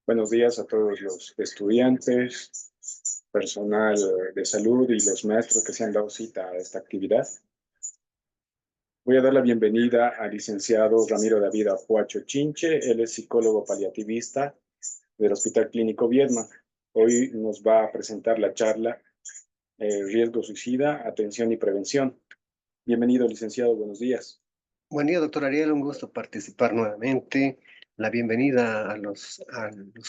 Buenos días a todos los estudiantes, personal de salud y los maestros que se han dado cita a esta actividad. Voy a dar la bienvenida al licenciado Ramiro David Apuacho Chinche. Él es psicólogo paliativista del Hospital Clínico Viedma. Hoy nos va a presentar la charla Riesgo Suicida, Atención y Prevención. Bienvenido, licenciado. Buenos días. Buen día, doctor Ariel. Un gusto participar nuevamente. La bienvenida a los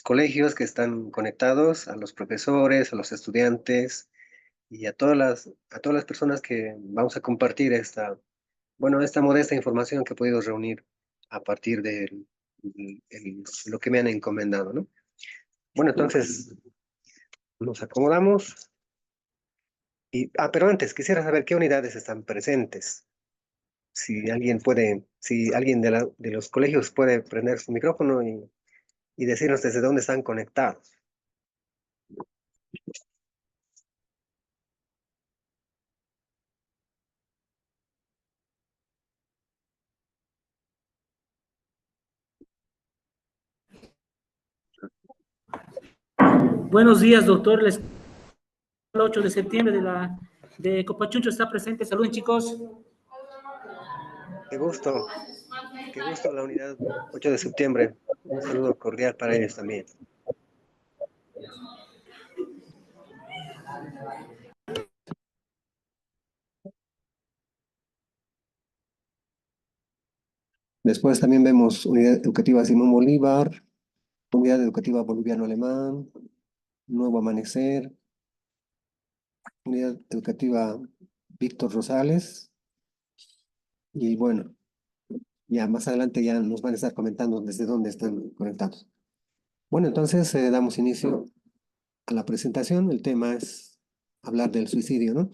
colegios que están conectados, a los profesores, a los estudiantes y a todas las personas que vamos a compartir esta modesta información que he podido reunir a partir de lo que me han encomendado, ¿no? Bueno, entonces nos acomodamos. Pero antes quisiera saber qué unidades están presentes. Si alguien de los colegios puede prender su micrófono y decirnos desde dónde están conectados. Buenos días, doctor. El 8 de septiembre de Copachuncho está presente. Saluden, chicos. Qué gusto la unidad 8 de septiembre. Un saludo cordial para ellos también. Después también vemos Unidad Educativa Simón Bolívar, Unidad Educativa Boliviano-Alemán, Nuevo Amanecer, Unidad Educativa Víctor Rosales. Y bueno, ya más adelante ya nos van a estar comentando desde dónde están conectados. Bueno, entonces damos inicio a la presentación. El tema es hablar del suicidio, ¿no?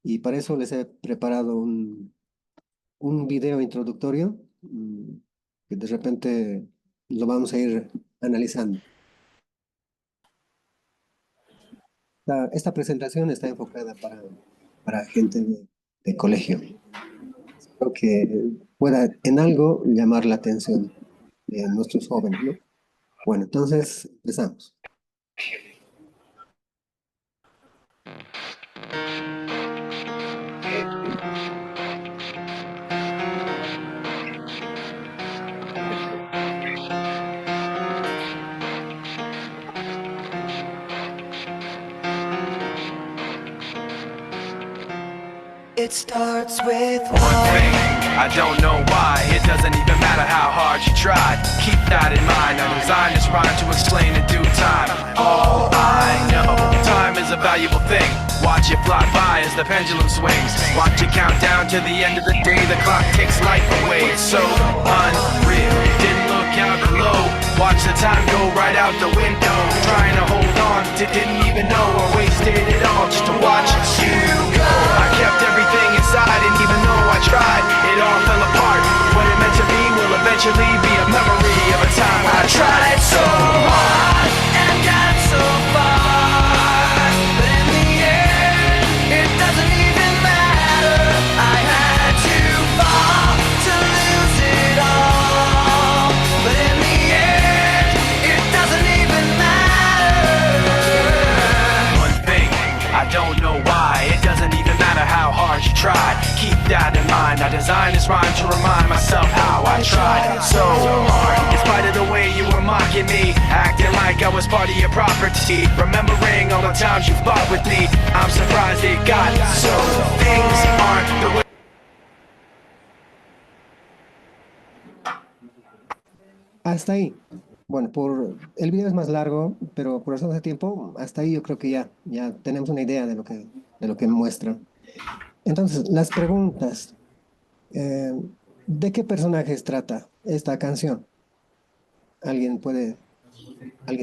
Y para eso les he preparado un video introductorio que de repente lo vamos a ir analizando. Esta presentación está enfocada para gente de colegio. Espero que pueda en algo llamar la atención de nuestros jóvenes, ¿no? Bueno, entonces empezamos. It starts with one thing, I don't know why. It doesn't even matter how hard you try. Keep that in mind, I designed this rhyme to explain in due time. All I know, time is a valuable thing. Watch it fly by as the pendulum swings. Watch it count down to the end of the day. The clock takes life away, it's so unreal. Didn't look out below, watch the time go right out the window. Trying to hold on to didn't even know or wasted it all just to watch you go. I kept everything inside and even though I tried, it all fell apart. What it meant to be will eventually be a memory of a time when I tried so hard and got so far. But in the end, it doesn't even matter. I had to fall to lose it all. But in the end, it doesn't even matter. One thing, I don't know why. It doesn't even matter how hard you tried. Keep that in mind. I designed this rhyme to remind myself how I tried so hard. In spite of the way you were mocking me, acting like I was part of your property, remembering all the times you fought with me, I'm surprised it got so. Things aren't the way. Hasta ahí. Bueno, el video es más largo, pero por razón de tiempo, hasta ahí yo creo que ya tenemos una idea de lo que muestra. Entonces, las preguntas. ¿De qué personajes trata esta canción? ¿Alguien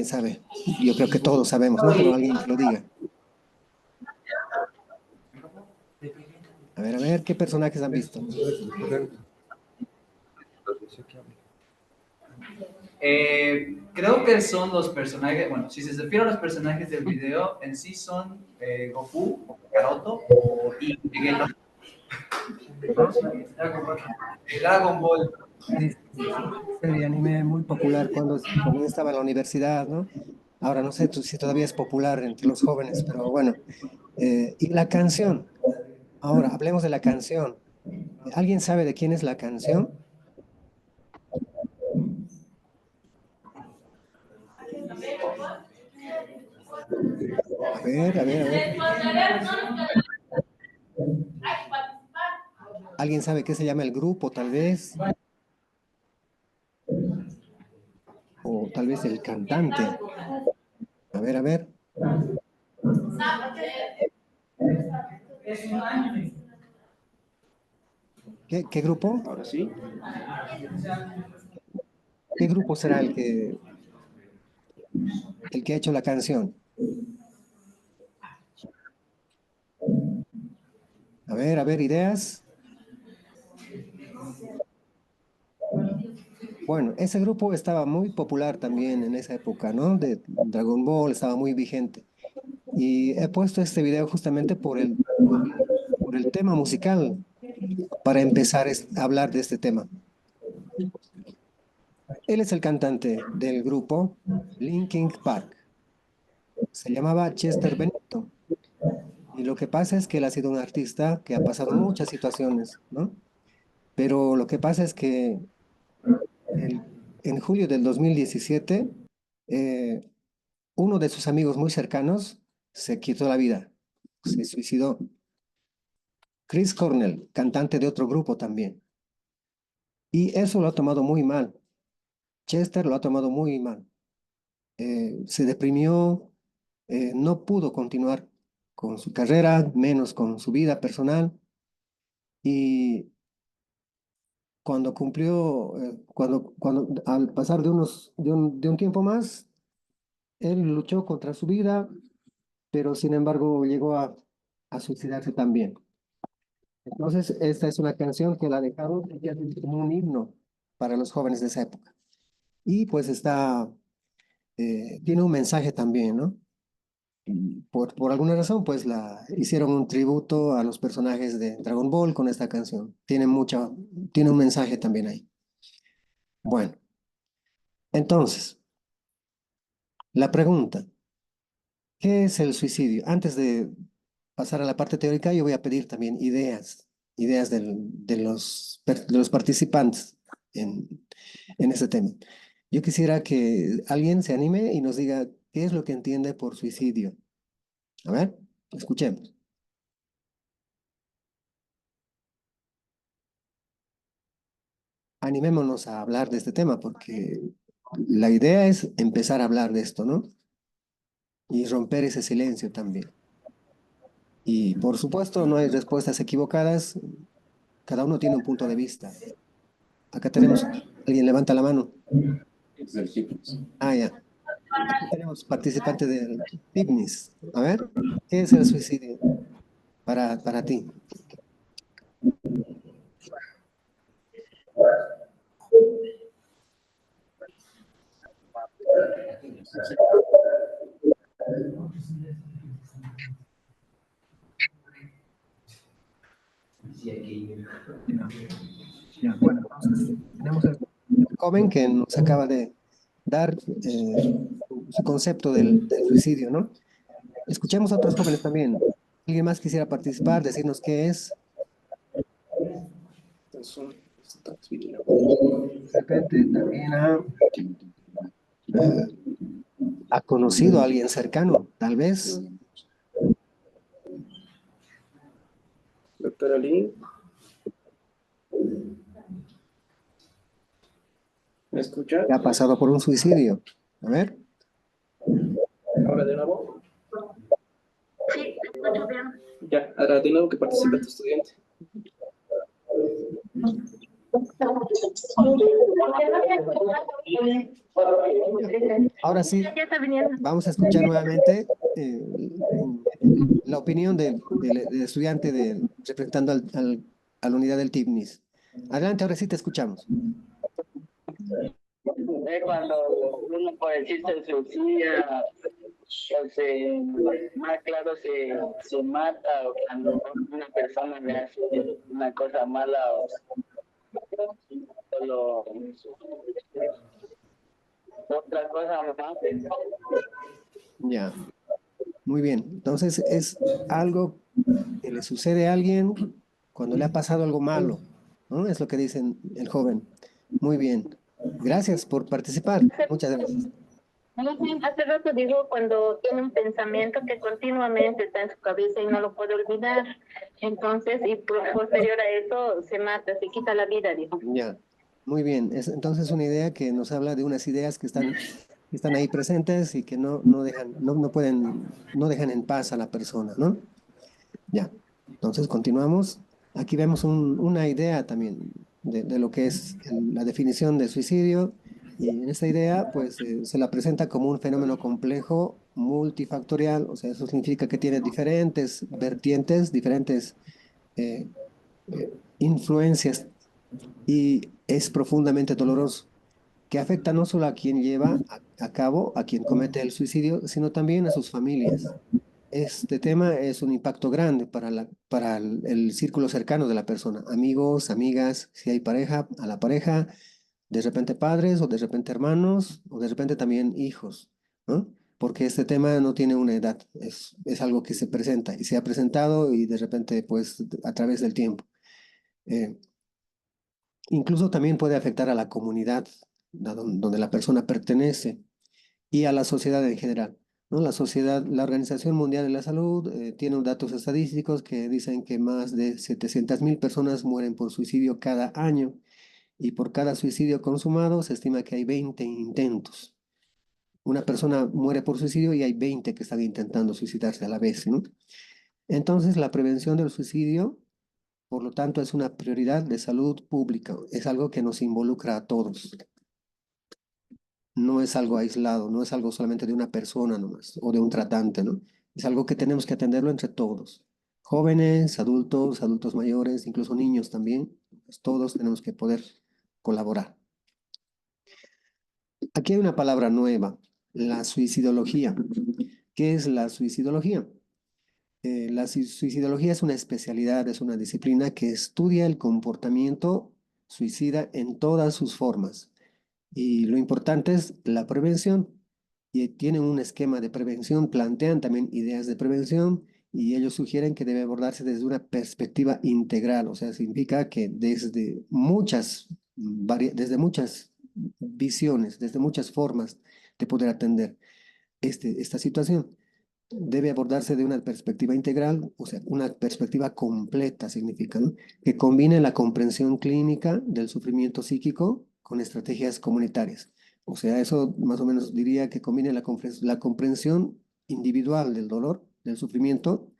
sabe? Yo creo que todos sabemos, ¿no? Pero alguien que lo diga. A ver, ¿qué personajes han visto? Creo que son los personajes, bueno, si se refiere a los personajes del video, en sí son Goku, Kakaroto y Vegeta. Dragon Ball. Sí, serie de anime muy popular cuando yo estaba en la universidad, ¿no? Ahora no sé si todavía es popular entre los jóvenes, pero bueno. Y la canción. Ahora, hablemos de la canción. ¿Alguien sabe de quién es la canción? A ver, a ver, a ver. ¿Alguien sabe qué se llama el grupo, tal vez? O tal vez el cantante. A ver, a ver. ¿Qué grupo? Ahora sí. ¿Qué grupo será el que ha hecho la canción? A ver, ideas. Bueno, ese grupo estaba muy popular también en esa época, ¿no? De Dragon Ball, estaba muy vigente. Y he puesto este video justamente por el tema musical, para empezar a hablar de este tema. Él es el cantante del grupo Linkin Park. Se llamaba Chester Bennington. Y lo que pasa es que él ha sido un artista que ha pasado muchas situaciones, ¿no? Pero lo que pasa es que el- en julio del 2017, eh, uno de sus amigos muy cercanos se quitó la vida, se suicidó. Chris Cornell, cantante de otro grupo también. Y eso lo ha tomado muy mal. Chester lo ha tomado muy mal. Se deprimió, no pudo continuar con su carrera, menos con su vida personal. Y cuando al pasar de un tiempo más, él luchó contra su vida, pero sin embargo llegó a suicidarse también. Entonces, esta es una canción que la dejaron como un himno para los jóvenes de esa época. Y pues tiene un mensaje también, ¿no? Y por alguna razón, pues hicieron un tributo a los personajes de Dragon Ball con esta canción. Tiene un mensaje también ahí. Bueno, entonces, la pregunta, ¿qué es el suicidio? Antes de pasar a la parte teórica, yo voy a pedir también ideas de los participantes en este tema. Yo quisiera que alguien se anime y nos diga qué es lo que entiende por suicidio. A ver, escuchemos. Animémonos a hablar de este tema porque la idea es empezar a hablar de esto, ¿no? Y romper ese silencio también. Y por supuesto, no hay respuestas equivocadas, cada uno tiene un punto de vista. Acá tenemos, alguien levanta la mano. Ah, ya. Aquí tenemos participante del fitness. A ver, ¿qué es el suicidio para ti? Ya, bueno, entonces tenemos el joven que nos acaba de dar su concepto del suicidio, ¿no? Escuchemos a otros jóvenes también. ¿Alguien más quisiera participar, decirnos qué es? De repente también ha conocido a alguien cercano, tal vez. Doctora Lee, ¿me escucha? Que ha pasado por un suicidio. A ver. Ahora de nuevo. Sí, te escucho bien. Ya, ahora de nuevo que participa tu estudiante. Ahora sí, Ya está viniendo. vamos a escuchar nuevamente la opinión del estudiante representando a la unidad del TIPNIS. Adelante, ahora sí te escuchamos. Es cuando uno por decir se suicida, más claro se mata, o cuando una persona le hace una cosa mala, o solo otra cosa más. Ya, muy bien. Entonces es algo que le sucede a alguien cuando le ha pasado algo malo, ¿no? Es lo que dice el joven. Muy bien. Gracias por participar. Muchas gracias. No, sí, hace rato dijo cuando tiene un pensamiento que continuamente está en su cabeza y no lo puede olvidar. Entonces, y posterior a eso, se mata, se quita la vida, dijo. Ya, muy bien. Es entonces una idea que nos habla de unas ideas que están ahí presentes y que no dejan, no pueden, no dejan en paz a la persona, ¿no? Ya. Entonces continuamos. Aquí vemos una idea también de lo que es la definición de suicidio. Y en esta idea, pues, se la presenta como un fenómeno complejo, multifactorial. O sea, eso significa que tiene diferentes vertientes, diferentes eh, influencias y es profundamente doloroso, que afecta no solo a quien lleva a cabo, a quien comete el suicidio, sino también a sus familias. Este tema es un impacto grande para el círculo cercano de la persona, amigos, amigas, si hay pareja, a la pareja, de repente padres o de repente hermanos o de repente también hijos, ¿no? Porque este tema no tiene una edad, es algo que se presenta y se ha presentado y de repente pues a través del tiempo. Eh, Incluso también puede afectar a la comunidad donde la persona pertenece y a la sociedad en general, ¿no? La sociedad, la Organización Mundial de la Salud tiene datos estadísticos que dicen que más de 700.000 personas mueren por suicidio cada año y por cada suicidio consumado se estima que hay 20 intentos. Una persona muere por suicidio y hay 20 que están intentando suicidarse a la vez, ¿no? Entonces, la prevención del suicidio, por lo tanto, es una prioridad de salud pública, es algo que nos involucra a todos. No es algo aislado, no es algo solamente de una persona nomás o de un tratante, ¿no? Es algo que tenemos que atenderlo entre todos. Jóvenes, adultos, adultos mayores, incluso niños también, pues todos tenemos que poder colaborar. Aquí hay una palabra nueva, la suicidología. ¿Qué es la suicidología? La suicidología es una especialidad, es una disciplina que estudia el comportamiento suicida en todas sus formas. Y lo importante es la prevención. Y tienen un esquema de prevención, plantean también ideas de prevención y ellos sugieren que debe abordarse desde una perspectiva integral. O sea, significa que desde muchas visiones, desde muchas formas de poder atender esta situación. Debe abordarse de una perspectiva integral, o sea, una perspectiva completa significa, ¿no? Que combine la comprensión clínica del sufrimiento psíquico con estrategias comunitarias. O sea, eso más o menos diría que combine la comprensión individual del dolor, del sufrimiento,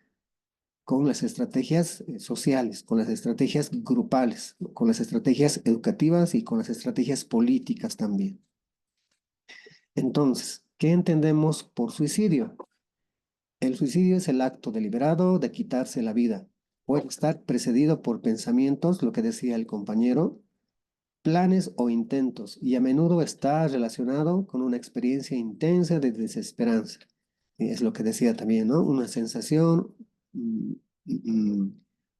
con las estrategias sociales, con las estrategias grupales, con las estrategias educativas y con las estrategias políticas también. Entonces, ¿qué entendemos por suicidio? El suicidio es el acto deliberado de quitarse la vida. Puede estar precedido por pensamientos, lo que decía el compañero, planes o intentos, y a menudo está relacionado con una experiencia intensa de desesperanza. Y es lo que decía también, ¿no? Una sensación, mm, mm,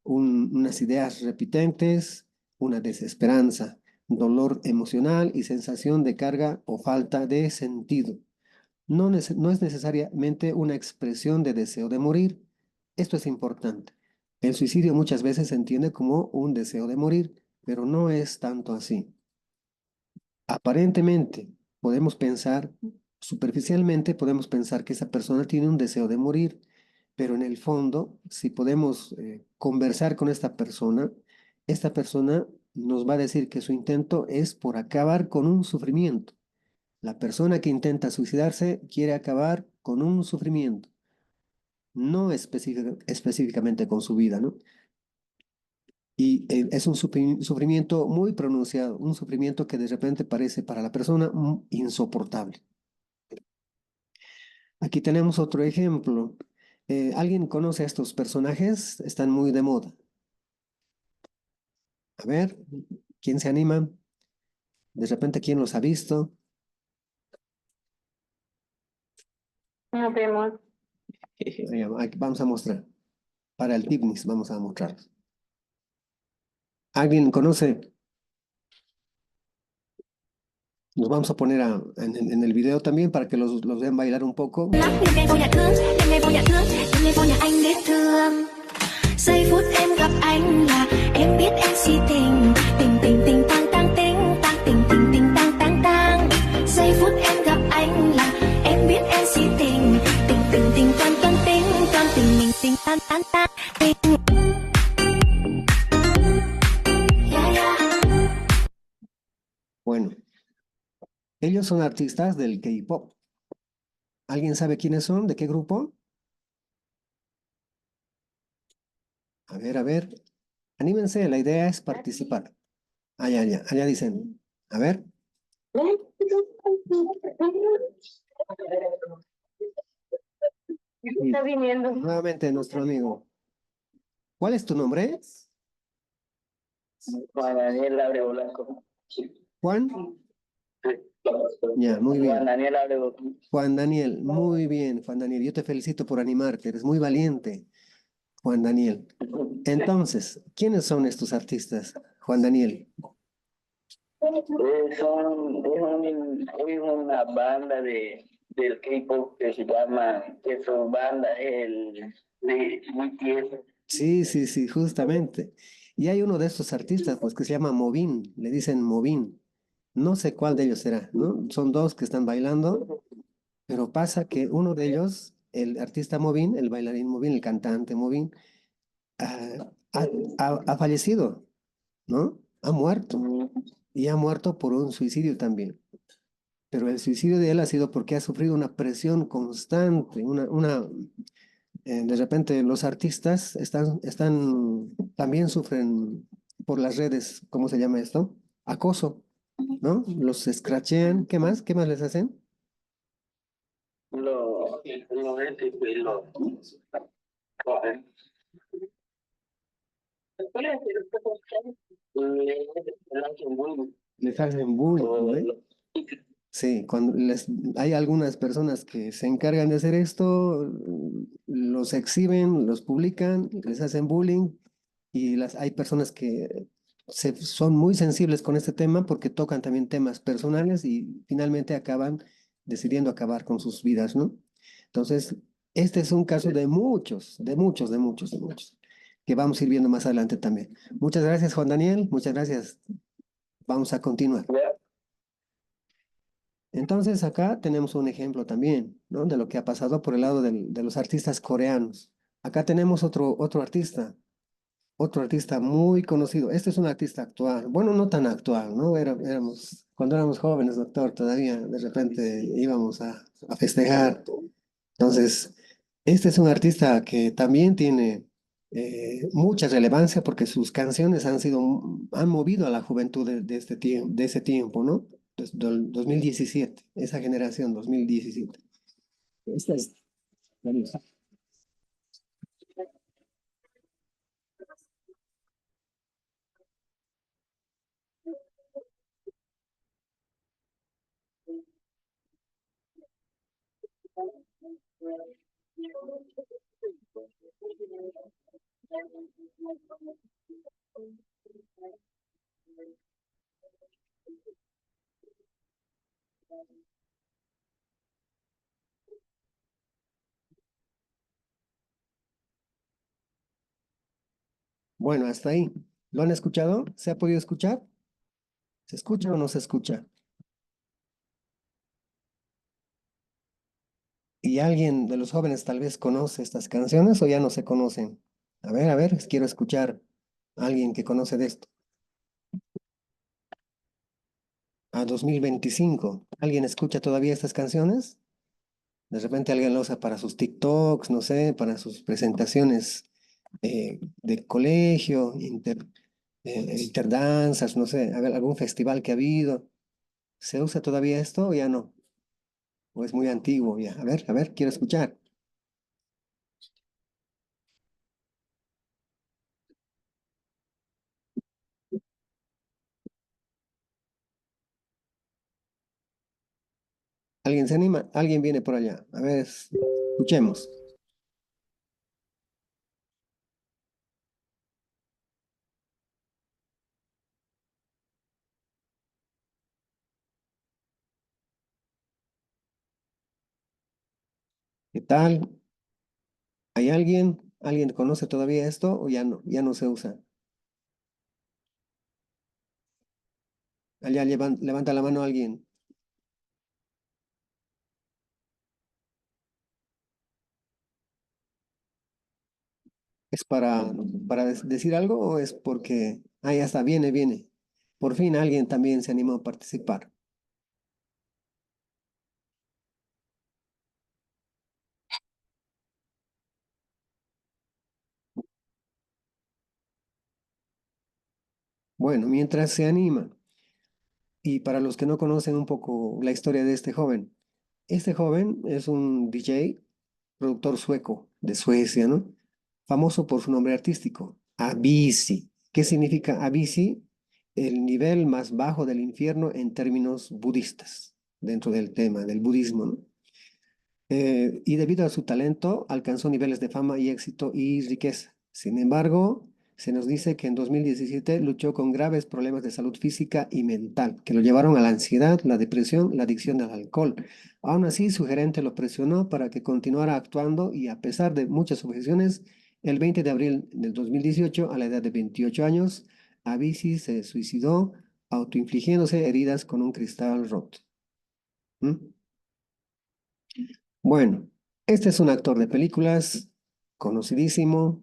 unas ideas repitentes, una desesperanza, dolor emocional y sensación de carga o falta de sentido. No es necesariamente una expresión de deseo de morir. Esto es importante. El suicidio muchas veces se entiende como un deseo de morir, pero no es tanto así. Aparentemente, podemos pensar, superficialmente podemos pensar que esa persona tiene un deseo de morir, pero en el fondo, si podemos conversar con esta persona nos va a decir que su intento es por acabar con un sufrimiento. La persona que intenta suicidarse quiere acabar con un sufrimiento, no específicamente con su vida, ¿no? Y es un sufrimiento muy pronunciado, un sufrimiento que de repente parece para la persona insoportable. Aquí tenemos otro ejemplo. ¿Alguien conoce a estos personajes? Están muy de moda. A ver, ¿quién se anima? De repente, ¿quién los ha visto? Nos vemos. Vamos a mostrar. Para el Tipnis vamos a mostrarlos. ¿Alguien conoce? Nos vamos a poner en el video también para que los vean bailar un poco. Giây phút em gặp anh là em biết em si tình tình tình tình tang tang tình tang tình tình tình tang tang tang. Giây phút em gặp anh là em biết em si tình tình tình tình toan toan tình toan tình mình tình tan tan tan tình. Yeah, yeah. Bueno, ellos son artistas del K-pop. ¿Alguien sabe quiénes son? ¿De qué grupo? A ver, anímense, la idea es participar. Allá dicen, a ver. Está viniendo. Nuevamente nuestro amigo. ¿Cuál es tu nombre? Juan Daniel Abreu Blanco. Juan. Ya, muy bien. Juan Daniel Abreu. Juan Daniel, muy bien, Juan Daniel. Yo te felicito por animarte, eres muy valiente, Juan Daniel. Entonces, ¿quiénes son estos artistas, Juan Daniel? Es una banda del K-pop que se llama, que su banda es el de BTS. Sí, justamente. Y hay uno de estos artistas, pues, que se llama Movin, le dicen Movin. No sé cuál de ellos será, ¿no? Son dos que están bailando, pero pasa que uno de ellos, el artista Movin, el bailarín Movin, el cantante Movin, ha fallecido, ¿no? Ha muerto. Y ha muerto por un suicidio también. Pero el suicidio de él ha sido porque ha sufrido una presión constante, de repente los artistas también sufren por las redes, ¿cómo se llama esto? Acoso, ¿no? Los escrachean, ¿qué más? ¿Qué más les hacen? Lo cogen. Les hacen bullying, ¿no? Sí, hay algunas personas que se encargan de hacer esto, los exhiben, los publican, les hacen bullying y hay personas que son muy sensibles con este tema porque tocan también temas personales y finalmente acaban decidiendo acabar con sus vidas, ¿no? Entonces, este es un caso de muchos, que vamos a ir viendo más adelante también. Muchas gracias, Juan Daniel, muchas gracias. Vamos a continuar. Entonces acá tenemos un ejemplo también, ¿no? De lo que ha pasado por el lado de los artistas coreanos. Acá tenemos otro artista muy conocido. Este es un artista actual. Bueno, no tan actual, ¿no? Cuando éramos jóvenes, doctor, todavía de repente íbamos a festejar. Entonces, este es un artista que también tiene mucha relevancia porque sus canciones han movido a la juventud de ese tiempo, ¿no? Del 2017, esa generación 2017. Esta es la lista. Bueno, hasta ahí. ¿Lo han escuchado? ¿Se ha podido escuchar? ¿Se escucha o no se escucha? ¿Y alguien de los jóvenes tal vez conoce estas canciones o ya no se conocen? A ver, quiero escuchar a alguien que conoce de esto. A 2025. ¿Alguien escucha todavía estas canciones? De repente alguien lo usa para sus TikToks, no sé, para sus presentaciones de colegio, interdanzas, no sé, a ver, algún festival que ha habido. ¿Se usa todavía esto o ya no? ¿O es muy antiguo ya? A ver, quiero escuchar. ¿Alguien se anima? ¿Alguien viene por allá? A ver, escuchemos. ¿Qué tal? ¿Hay alguien? ¿Alguien conoce todavía esto o ya no se usa? Allá levanta la mano alguien. ¿Es para decir algo o es porque... Ah, ya está, viene. Por fin alguien también se animó a participar. Bueno, mientras se anima, y para los que no conocen un poco la historia de este joven es un DJ, productor sueco de Suecia, ¿no? Famoso por su nombre artístico, Avicii. ¿Qué significa Avicii? El nivel más bajo del infierno en términos budistas, dentro del tema del budismo, ¿no? Y debido a su talento alcanzó niveles de fama y éxito y riqueza. Sin embargo, se nos dice que en 2017 luchó con graves problemas de salud física y mental, que lo llevaron a la ansiedad, la depresión, la adicción al alcohol. Aún así, su gerente lo presionó para que continuara actuando y a pesar de muchas objeciones, el 20 de abril del 2018, a la edad de 28 años, Avicii se suicidó autoinfligiéndose heridas con un cristal roto. ¿Mm? Bueno, este es un actor de películas conocidísimo.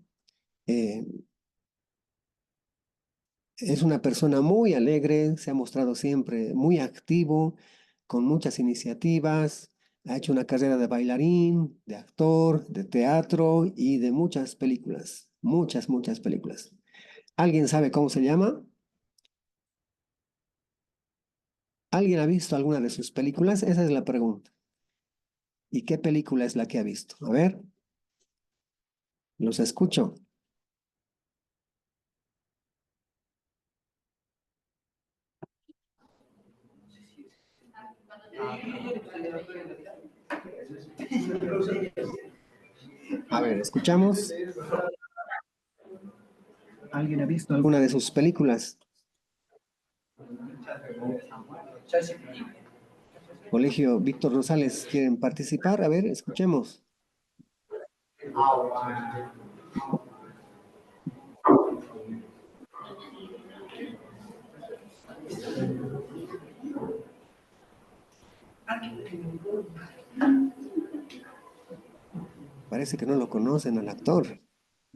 eh, es una persona muy alegre, se ha mostrado siempre muy activo, con muchas iniciativas. Ha hecho una carrera de bailarín, de actor, de teatro y de muchas películas. Muchas películas. ¿Alguien sabe cómo se llama? ¿Alguien ha visto alguna de sus películas? Esa es la pregunta. ¿Y qué película es la que ha visto? A ver, los escucho. A ver, escuchamos. ¿Alguien ha visto alguna de sus películas? Colegio Víctor Rosales, ¿quieren participar? A ver, escuchemos. Parece que no lo conocen al actor.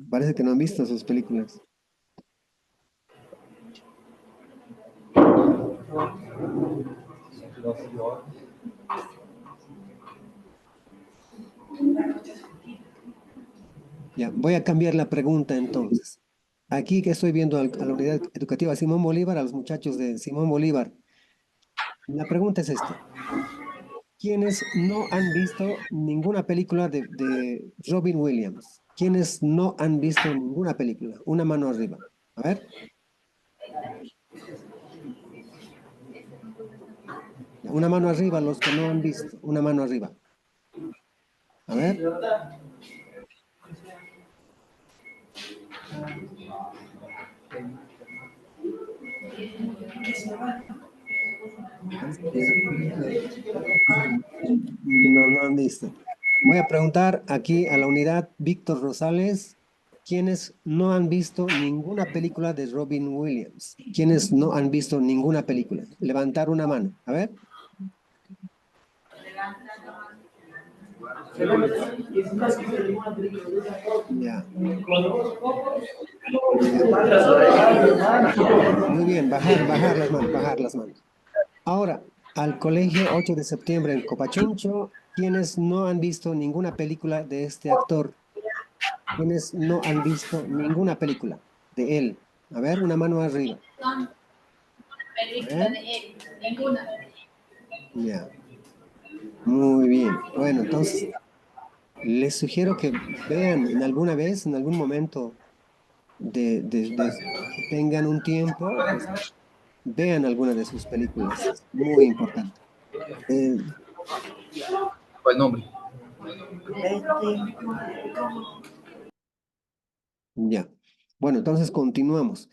Parece que no han visto sus películas. Ya, voy a cambiar la pregunta entonces. Aquí que estoy viendo a la unidad educativa Simón Bolívar, a los muchachos de Simón Bolívar. La pregunta es esta. ¿Quiénes no han visto ninguna película de Robin Williams? ¿Quiénes no han visto ninguna película? Una mano arriba. A ver. Una mano arriba, los que no han visto. Una mano arriba. A ver. No han visto. Voy a preguntar aquí a la unidad Víctor Rosales, ¿quiénes no han visto ninguna película de Robin Williams? ¿Quiénes no han visto ninguna película? Levantar una mano, a ver. Ya. Muy bien, bajar las manos. Ahora, al colegio 8 de septiembre en Copachuncho, ¿quiénes no han visto ninguna película de este actor? ¿Quiénes no han visto ninguna película de él? A ver, una mano arriba. Película de él, ninguna. Ya. Muy bien. Bueno, entonces, les sugiero que vean en alguna vez, en algún momento, que tengan un tiempo, pues, vean alguna de sus películas. Es muy importante. ¿Cuál nombre? Ya. Bueno, entonces continuamos.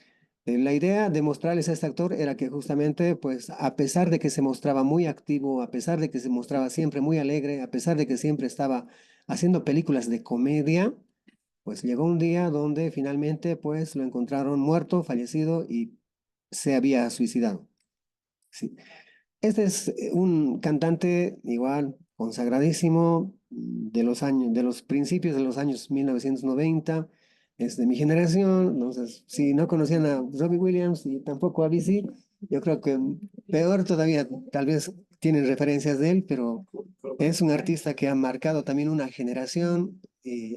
La idea de mostrarles a este actor era que justamente, pues, a pesar de que se mostraba muy activo, a pesar de que se mostraba siempre muy alegre, a pesar de que siempre estaba haciendo películas de comedia, pues llegó un día donde finalmente, pues, lo encontraron muerto, fallecido y se había suicidado. Sí. Este es un cantante igual consagradísimo de los años, de los principios de los años 1990, es de mi generación. Entonces, si no conocían a Robbie Williams y tampoco a BC, yo creo que peor todavía, tal vez tienen referencias de él, pero es un artista que ha marcado también una generación y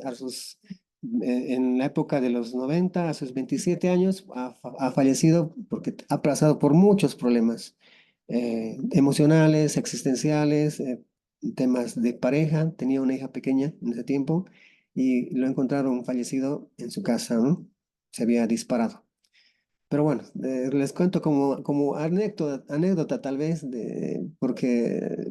en la época de los 90, a sus 27 años, ha fallecido porque ha pasado por muchos problemas emocionales, existenciales, temas de pareja. Tenía una hija pequeña en ese tiempo y lo encontraron fallecido en su casa, ¿no? Se había disparado. Pero bueno, les cuento como anécdota tal vez, porque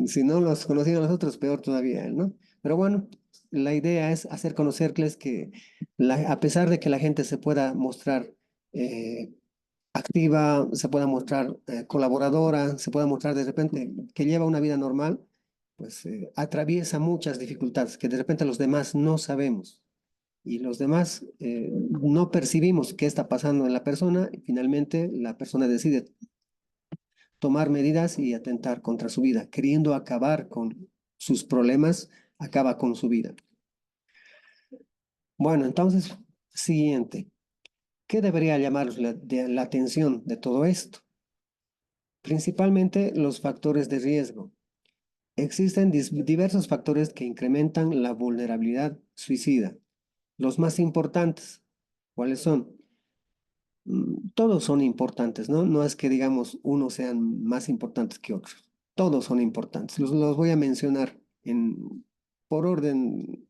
si no los conocían los otros, peor todavía, ¿no? Pero bueno, la idea es hacer conocerles que a pesar de que la gente se pueda mostrar eh, activa, se pueda mostrar colaboradora, se pueda mostrar de repente que lleva una vida normal, pues atraviesa muchas dificultades que de repente los demás no sabemos y los demás no percibimos qué está pasando en la persona y finalmente la persona decide tomar medidas y atentar contra su vida, queriendo acabar con sus problemas, acaba con su vida. Bueno, entonces, siguiente. ¿Qué debería llamar la atención de todo esto? Principalmente los factores de riesgo. Existen diversos factores que incrementan la vulnerabilidad suicida. Los más importantes, ¿cuáles son? Todos son importantes, ¿no? No es que digamos unos sean más importantes que otros. Todos son importantes. Los voy a mencionar por orden,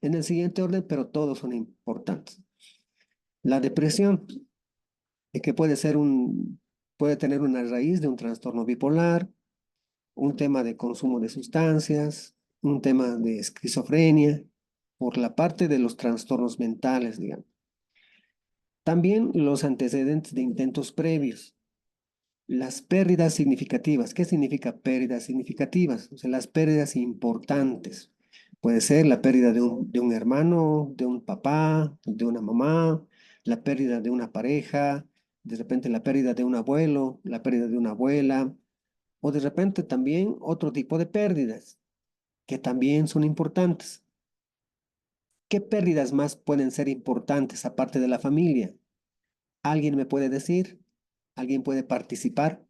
en el siguiente orden, pero todos son importantes. La depresión, que puede tener una raíz de un trastorno bipolar, un tema de consumo de sustancias, un tema de esquizofrenia, por la parte de los trastornos mentales, digamos. También los antecedentes de intentos previos, las pérdidas significativas. ¿Qué significa pérdidas significativas? O sea, las pérdidas importantes. Puede ser la pérdida de un hermano, de un papá, de una mamá, la pérdida de una pareja, de repente la pérdida de un abuelo, la pérdida de una abuela, o de repente también otro tipo de pérdidas que también son importantes. ¿Qué pérdidas más pueden ser importantes aparte de la familia? ¿Alguien me puede decir? ¿Alguien puede participar?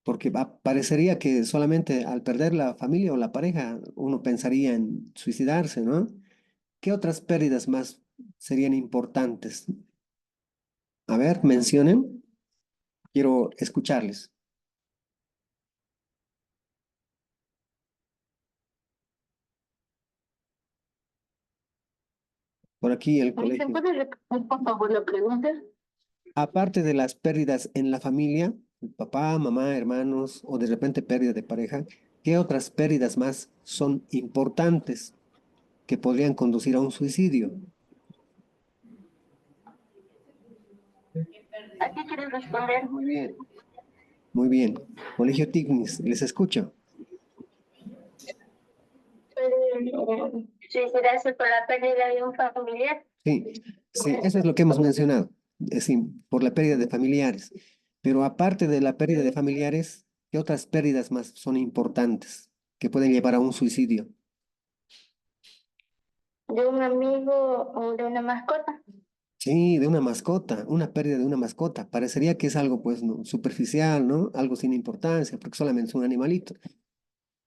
Porque parecería que solamente al perder la familia o la pareja uno pensaría en suicidarse, ¿no? ¿Qué otras pérdidas más serían importantes? A ver, mencionen. Quiero escucharles. Por aquí el ¿Se colegio. puede repetir, por favor, la pregunta? Aparte de las pérdidas en la familia, papá, mamá, hermanos o de repente pérdida de pareja, ¿qué otras pérdidas más son importantes que podrían conducir a un suicidio? ¿A qué quieres responder? Muy bien, muy bien. Colegio Tignis, les escucho. Puede suicidarse por la pérdida de un familiar. Sí, sí, eso es lo que hemos mencionado, es decir, por la pérdida de familiares. Pero aparte de la pérdida de familiares, ¿qué otras pérdidas más son importantes que pueden llevar a un suicidio? De un amigo o de una mascota. Sí, de una mascota, una pérdida de una mascota. Parecería que es algo pues superficial, ¿no? Algo sin importancia, porque solamente es un animalito.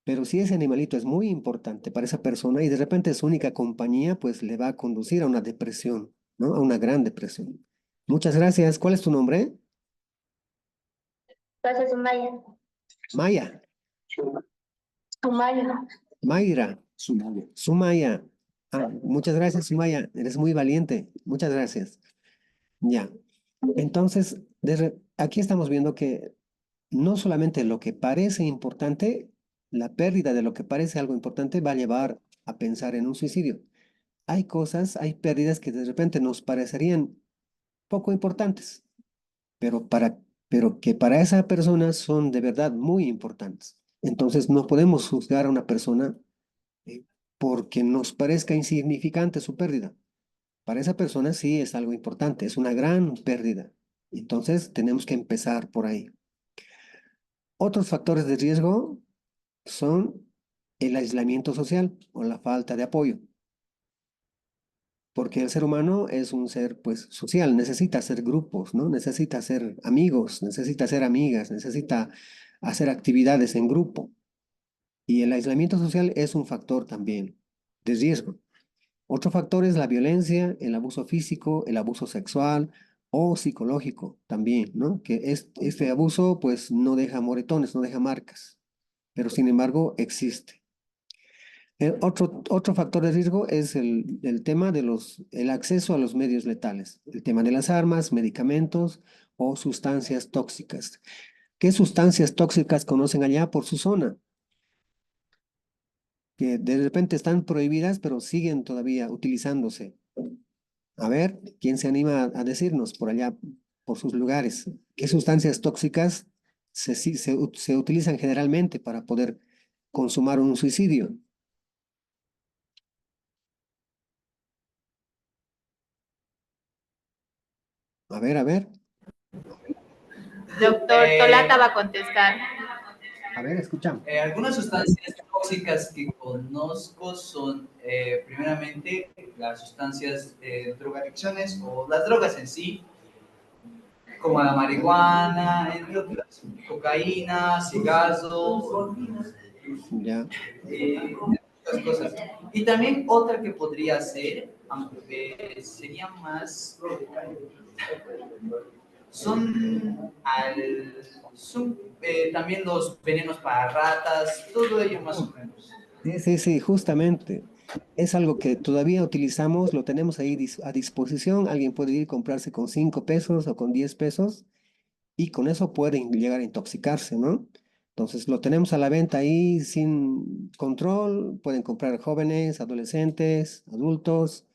Pero si ese animalito es muy importante para esa persona y de repente su única compañía, pues le va a conducir a una depresión, ¿no? A una gran depresión. Muchas gracias. ¿Cuál es tu nombre? Pasa Sumaya. Maya. Sumaya. Mayra. Sumaya. Ah, muchas gracias, Sumaya. Eres muy valiente. Muchas gracias. Ya. Entonces, aquí estamos viendo que no solamente lo que parece importante, la pérdida de lo que parece algo importante va a llevar a pensar en un suicidio. Hay cosas, hay pérdidas que de repente nos parecerían poco importantes, pero que para esa persona son de verdad muy importantes. Entonces no podemos juzgar a una persona porque nos parezca insignificante su pérdida. Para esa persona sí es algo importante, es una gran pérdida. Entonces tenemos que empezar por ahí. Otros factores de riesgo son el aislamiento social o la falta de apoyo. Porque el ser humano es un ser, pues, social, necesita hacer grupos, ¿no? Necesita hacer amigos, necesita hacer amigas, necesita hacer actividades en grupo. Y el aislamiento social es un factor también de riesgo. Otro factor es la violencia, el abuso físico, el abuso sexual o psicológico también, ¿no? Que este abuso, pues, no deja moretones, no deja marcas, pero sin embargo existe. Otro factor de riesgo es el tema de el acceso a los medios letales, el tema de las armas, medicamentos o sustancias tóxicas. ¿Qué sustancias tóxicas conocen allá por su zona? Que de repente están prohibidas, pero siguen todavía utilizándose. A ver, ¿quién se anima a decirnos por allá, por sus lugares? ¿Qué sustancias tóxicas se utilizan generalmente para poder consumar un suicidio? A ver, a ver. Doctor Tolata va a contestar. A ver, escuchamos. Algunas sustancias tóxicas que conozco son, primeramente, las sustancias drogadicciones o las drogas en sí, como la marihuana, entre otras, cocaína, cigarros, Ya. otras cosas. Y también otra que podría ser, aunque sería más, son también los venenos para ratas, todo ello más o menos. Sí, justamente. Es algo que todavía utilizamos, lo tenemos ahí a disposición. Alguien puede ir a comprarse con 5 pesos o con 10 pesos y con eso pueden llegar a intoxicarse, ¿no? Entonces lo tenemos a la venta ahí sin control, pueden comprar jóvenes, adolescentes, adultos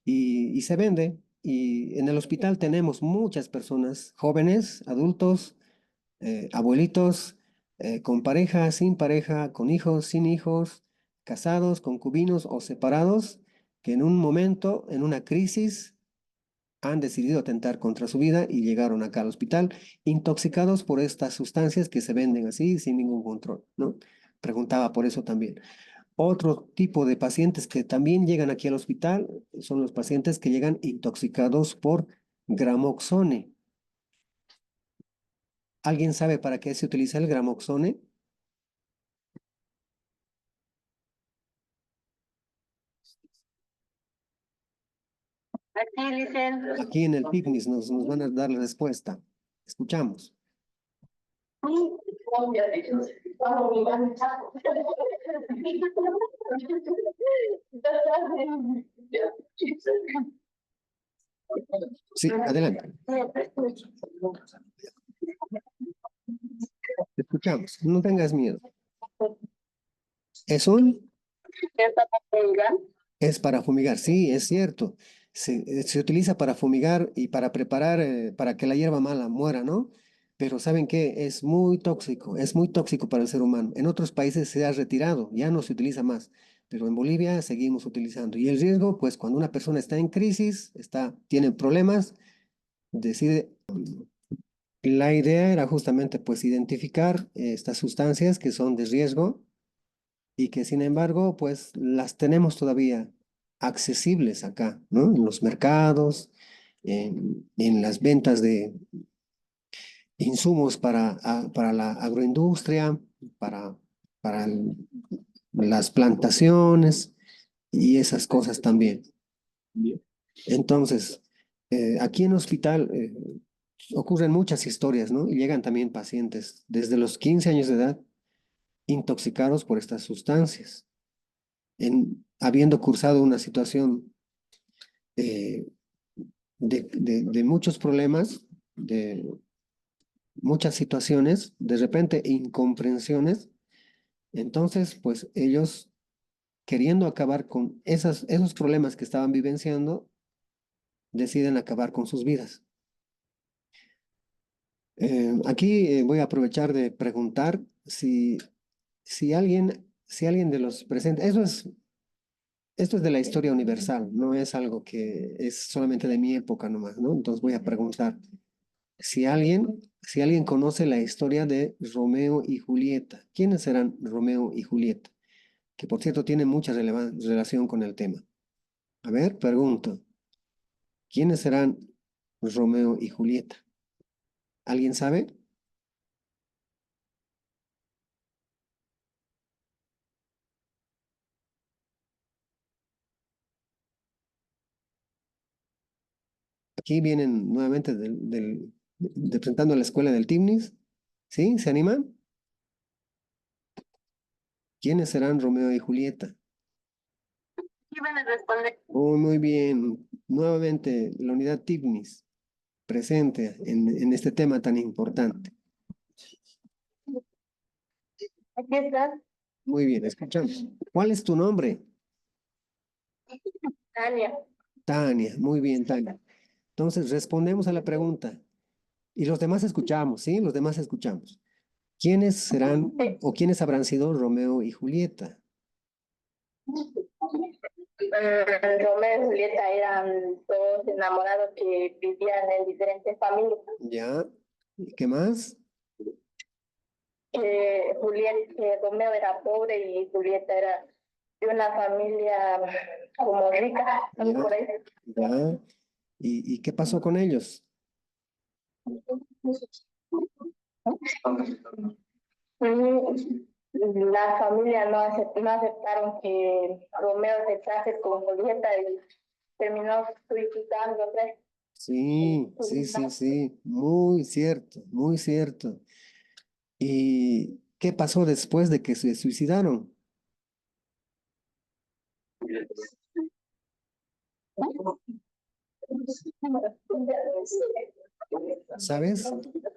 y se vende. Y en el hospital tenemos muchas personas, jóvenes, adultos, abuelitos, con pareja, sin pareja, con hijos, sin hijos, casados, concubinos o separados, que en un momento, en una crisis, han decidido atentar contra su vida y llegaron acá al hospital intoxicados por estas sustancias que se venden así sin ningún control, ¿no? Preguntaba por eso también. Otro tipo de pacientes que también llegan aquí al hospital son los pacientes que llegan intoxicados por gramoxone. ¿Alguien sabe para qué se utiliza el gramoxone? Aquí, licenciado. Aquí en el PICNIS nos van a dar la respuesta. Escuchamos. Sí, adelante. Escuchamos. No tengas miedo. Es para fumigar, sí, es cierto. Se utiliza para fumigar y para preparar, para que la hierba mala muera, ¿no? Pero ¿saben qué? Es muy tóxico para el ser humano. En otros países se ha retirado, ya no se utiliza más, pero en Bolivia seguimos utilizando. Y el riesgo, pues cuando una persona está en crisis, tiene problemas, decide. La idea era justamente pues identificar estas sustancias que son de riesgo y que sin embargo pues las tenemos todavía accesibles acá, ¿no? En los mercados, en las ventas de insumos para la agroindustria, para las plantaciones y esas cosas también. Bien. Entonces, aquí en el hospital ocurren muchas historias, ¿no? Y llegan también pacientes desde los 15 años de edad intoxicados por estas sustancias, habiendo cursado una situación de muchos problemas, de muchas situaciones, de repente incomprensiones. Entonces, pues ellos, queriendo acabar con esos problemas que estaban vivenciando, deciden acabar con sus vidas. Aquí voy a aprovechar de preguntar si alguien de los presentes, esto es de la historia universal, no es algo que es solamente de mi época nomás, ¿no? Entonces voy a preguntar si alguien conoce la historia de Romeo y Julieta. ¿Quiénes serán Romeo y Julieta? Que por cierto tiene mucha relación con el tema. A ver, pregunto, ¿quiénes serán Romeo y Julieta? ¿Alguien sabe? Aquí vienen nuevamente representando a la escuela del Timnis. ¿Sí? ¿Se animan? ¿Quiénes serán Romeo y Julieta? ¿Qué van a responder? Oh, muy bien. Nuevamente, la unidad Timnis presente en este tema tan importante. Aquí está, Muy bien, escuchamos. ¿Cuál es tu nombre? Tania. Tania, muy bien, Tania. Entonces, respondemos a la pregunta. Y los demás escuchamos, ¿sí? Los demás escuchamos. ¿Quiénes serán o quiénes habrán sido Romeo y Julieta? Romeo y Julieta eran dos enamorados que vivían en diferentes familias. ¿Ya? ¿Y qué más? Romeo era pobre y Julieta era de una familia como rica, algo Ya. por ahí. ¿Ya? ¿Y qué pasó con ellos? La familia no aceptaron que Romeo se case con Julieta y terminó suicidándose. Sí, sí, sí, sí. Muy cierto, muy cierto. ¿Y qué pasó después de que se suicidaron? ¿Sabes?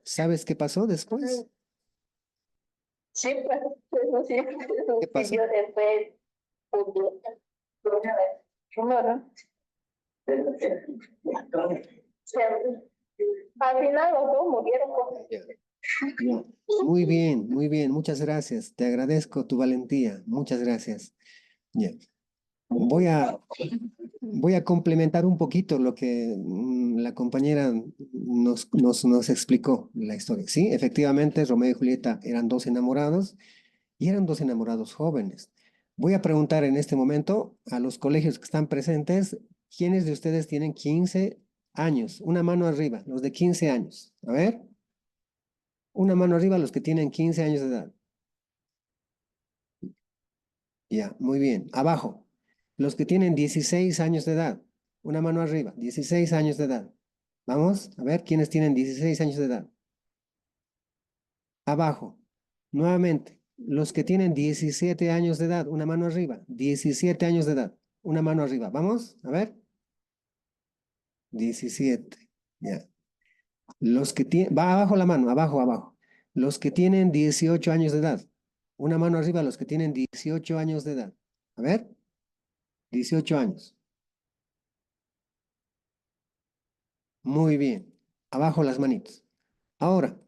¿Sabes qué pasó después? Sí, pues, eso sí, ¿Qué pasó? siguió después. Al final los dos murieron. Ya. Ya. Muy bien, muy bien. Muchas gracias. Te agradezco tu valentía. Muchas gracias. Ya. Voy a complementar un poquito lo que la compañera nos explicó la historia. Sí, efectivamente, Romeo y Julieta eran dos enamorados y eran dos enamorados jóvenes. Voy a preguntar en este momento a los colegios que están presentes, ¿quiénes de ustedes tienen 15 años? Una mano arriba, los de 15 años. A ver, una mano arriba los que tienen 15 años de edad. Ya, muy bien. Abajo, los que tienen 16 años de edad. Una mano arriba, 16 años de edad. Vamos a ver quiénes tienen 16 años de edad. Abajo, nuevamente, los que tienen 17 años de edad. Una mano arriba, 17 años de edad. Una mano arriba. Vamos, a ver. 17. Ya. Los que tienen, va abajo la mano, abajo, abajo. Los que tienen 18 años de edad. Una mano arriba, los que tienen 18 años de edad. A ver. 18 años. Muy bien. Abajo las manitos. Ahora,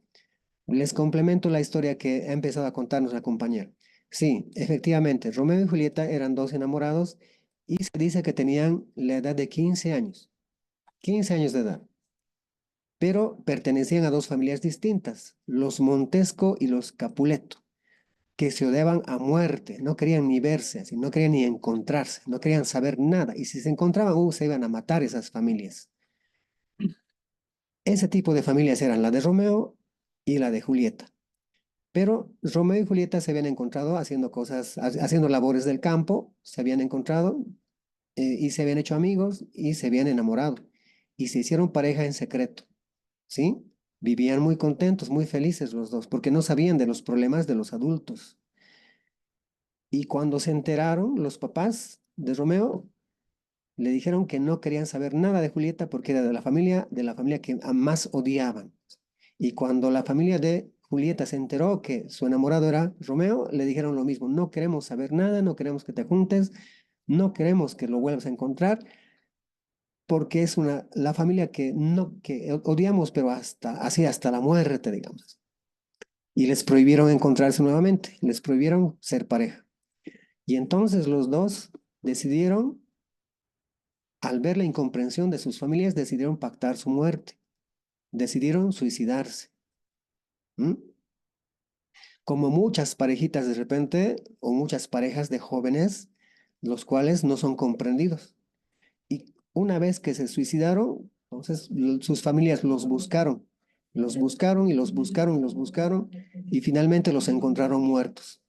les complemento la historia que ha empezado a contarnos la compañera. Sí, efectivamente, Romeo y Julieta eran dos enamorados y se dice que tenían la edad de 15 años. 15 años de edad. Pero pertenecían a dos familias distintas, los Montesco y los Capuleto, que se odiaban a muerte, no querían ni verse, así, no querían ni encontrarse, no querían saber nada, y si se encontraban, se iban a matar esas familias. Ese tipo de familias eran la de Romeo y la de Julieta. Pero Romeo y Julieta se habían encontrado haciendo cosas, haciendo labores del campo, se habían encontrado y se habían hecho amigos y se habían enamorado y se hicieron pareja en secreto, ¿sí? Vivían muy contentos, muy felices los dos, porque no sabían de los problemas de los adultos. Y cuando se enteraron, los papás de Romeo le dijeron que no querían saber nada de Julieta porque era de la familia que más odiaban. Y cuando la familia de Julieta se enteró que su enamorado era Romeo, le dijeron lo mismo, no queremos saber nada, no queremos que te juntes, no queremos que lo vuelvas a encontrar. porque es la familia que odiamos, pero hasta la muerte, digamos. Y les prohibieron encontrarse nuevamente, les prohibieron ser pareja. Y entonces los dos decidieron, al ver la incomprensión de sus familias, decidieron pactar su muerte, decidieron suicidarse. ¿Mm? Como muchas parejitas de repente, o muchas parejas de jóvenes, los cuales no son comprendidos. Y una vez que se suicidaron, entonces sus familias los buscaron y los buscaron, y los buscaron, y finalmente los encontraron muertos.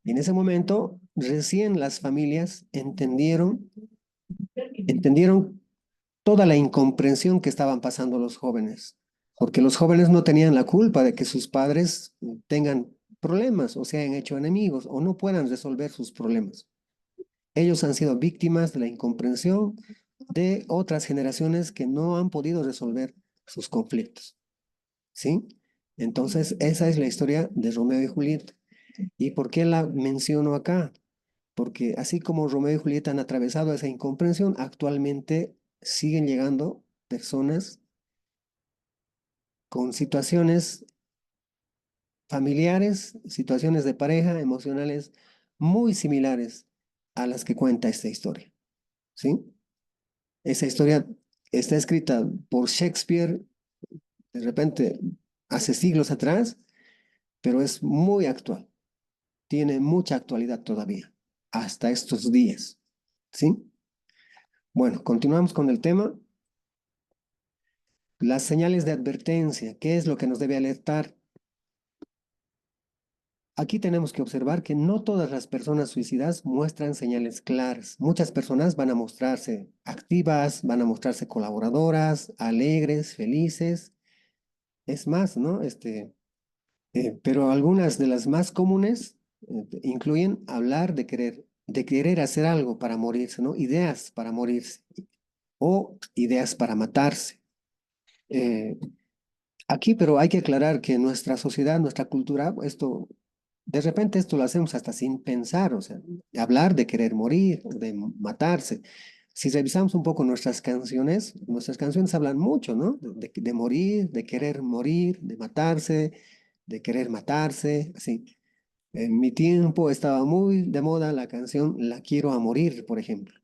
Y en ese momento, recién las familias entendieron toda la incomprensión que estaban pasando los jóvenes, porque los jóvenes no tenían la culpa de que sus padres tengan problemas o se hayan hecho enemigos o no puedan resolver sus problemas. Ellos han sido víctimas de la incomprensión de otras generaciones que no han podido resolver sus conflictos. ¿Sí? Entonces, esa es la historia de Romeo y Julieta. ¿Y por qué la menciono acá? Porque así como Romeo y Julieta han atravesado esa incomprensión, actualmente siguen llegando personas con situaciones familiares, situaciones de pareja, emocionales, muy similares a las que cuenta esta historia. ¿Sí? Esa historia está escrita por Shakespeare, de repente, hace siglos atrás, pero es muy actual. Tiene mucha actualidad todavía, hasta estos días. ¿Sí? Bueno, continuamos con el tema. Las señales de advertencia, ¿qué es lo que nos debe alertar? Aquí tenemos que observar que no todas las personas suicidas muestran señales claras. Muchas personas van a mostrarse activas, van a mostrarse colaboradoras, alegres, felices. Es más, ¿no? Pero algunas de las más comunes incluyen hablar de querer hacer algo para morirse, ¿no? Ideas para morirse o ideas para matarse. Aquí, pero hay que aclarar que nuestra sociedad, nuestra cultura, de repente esto lo hacemos hasta sin pensar, o sea, hablar de querer morir, de matarse. Si revisamos un poco nuestras canciones hablan mucho, ¿no? De morir, de querer morir, de querer matarse, así. En mi tiempo estaba muy de moda la canción La quiero a morir, por ejemplo.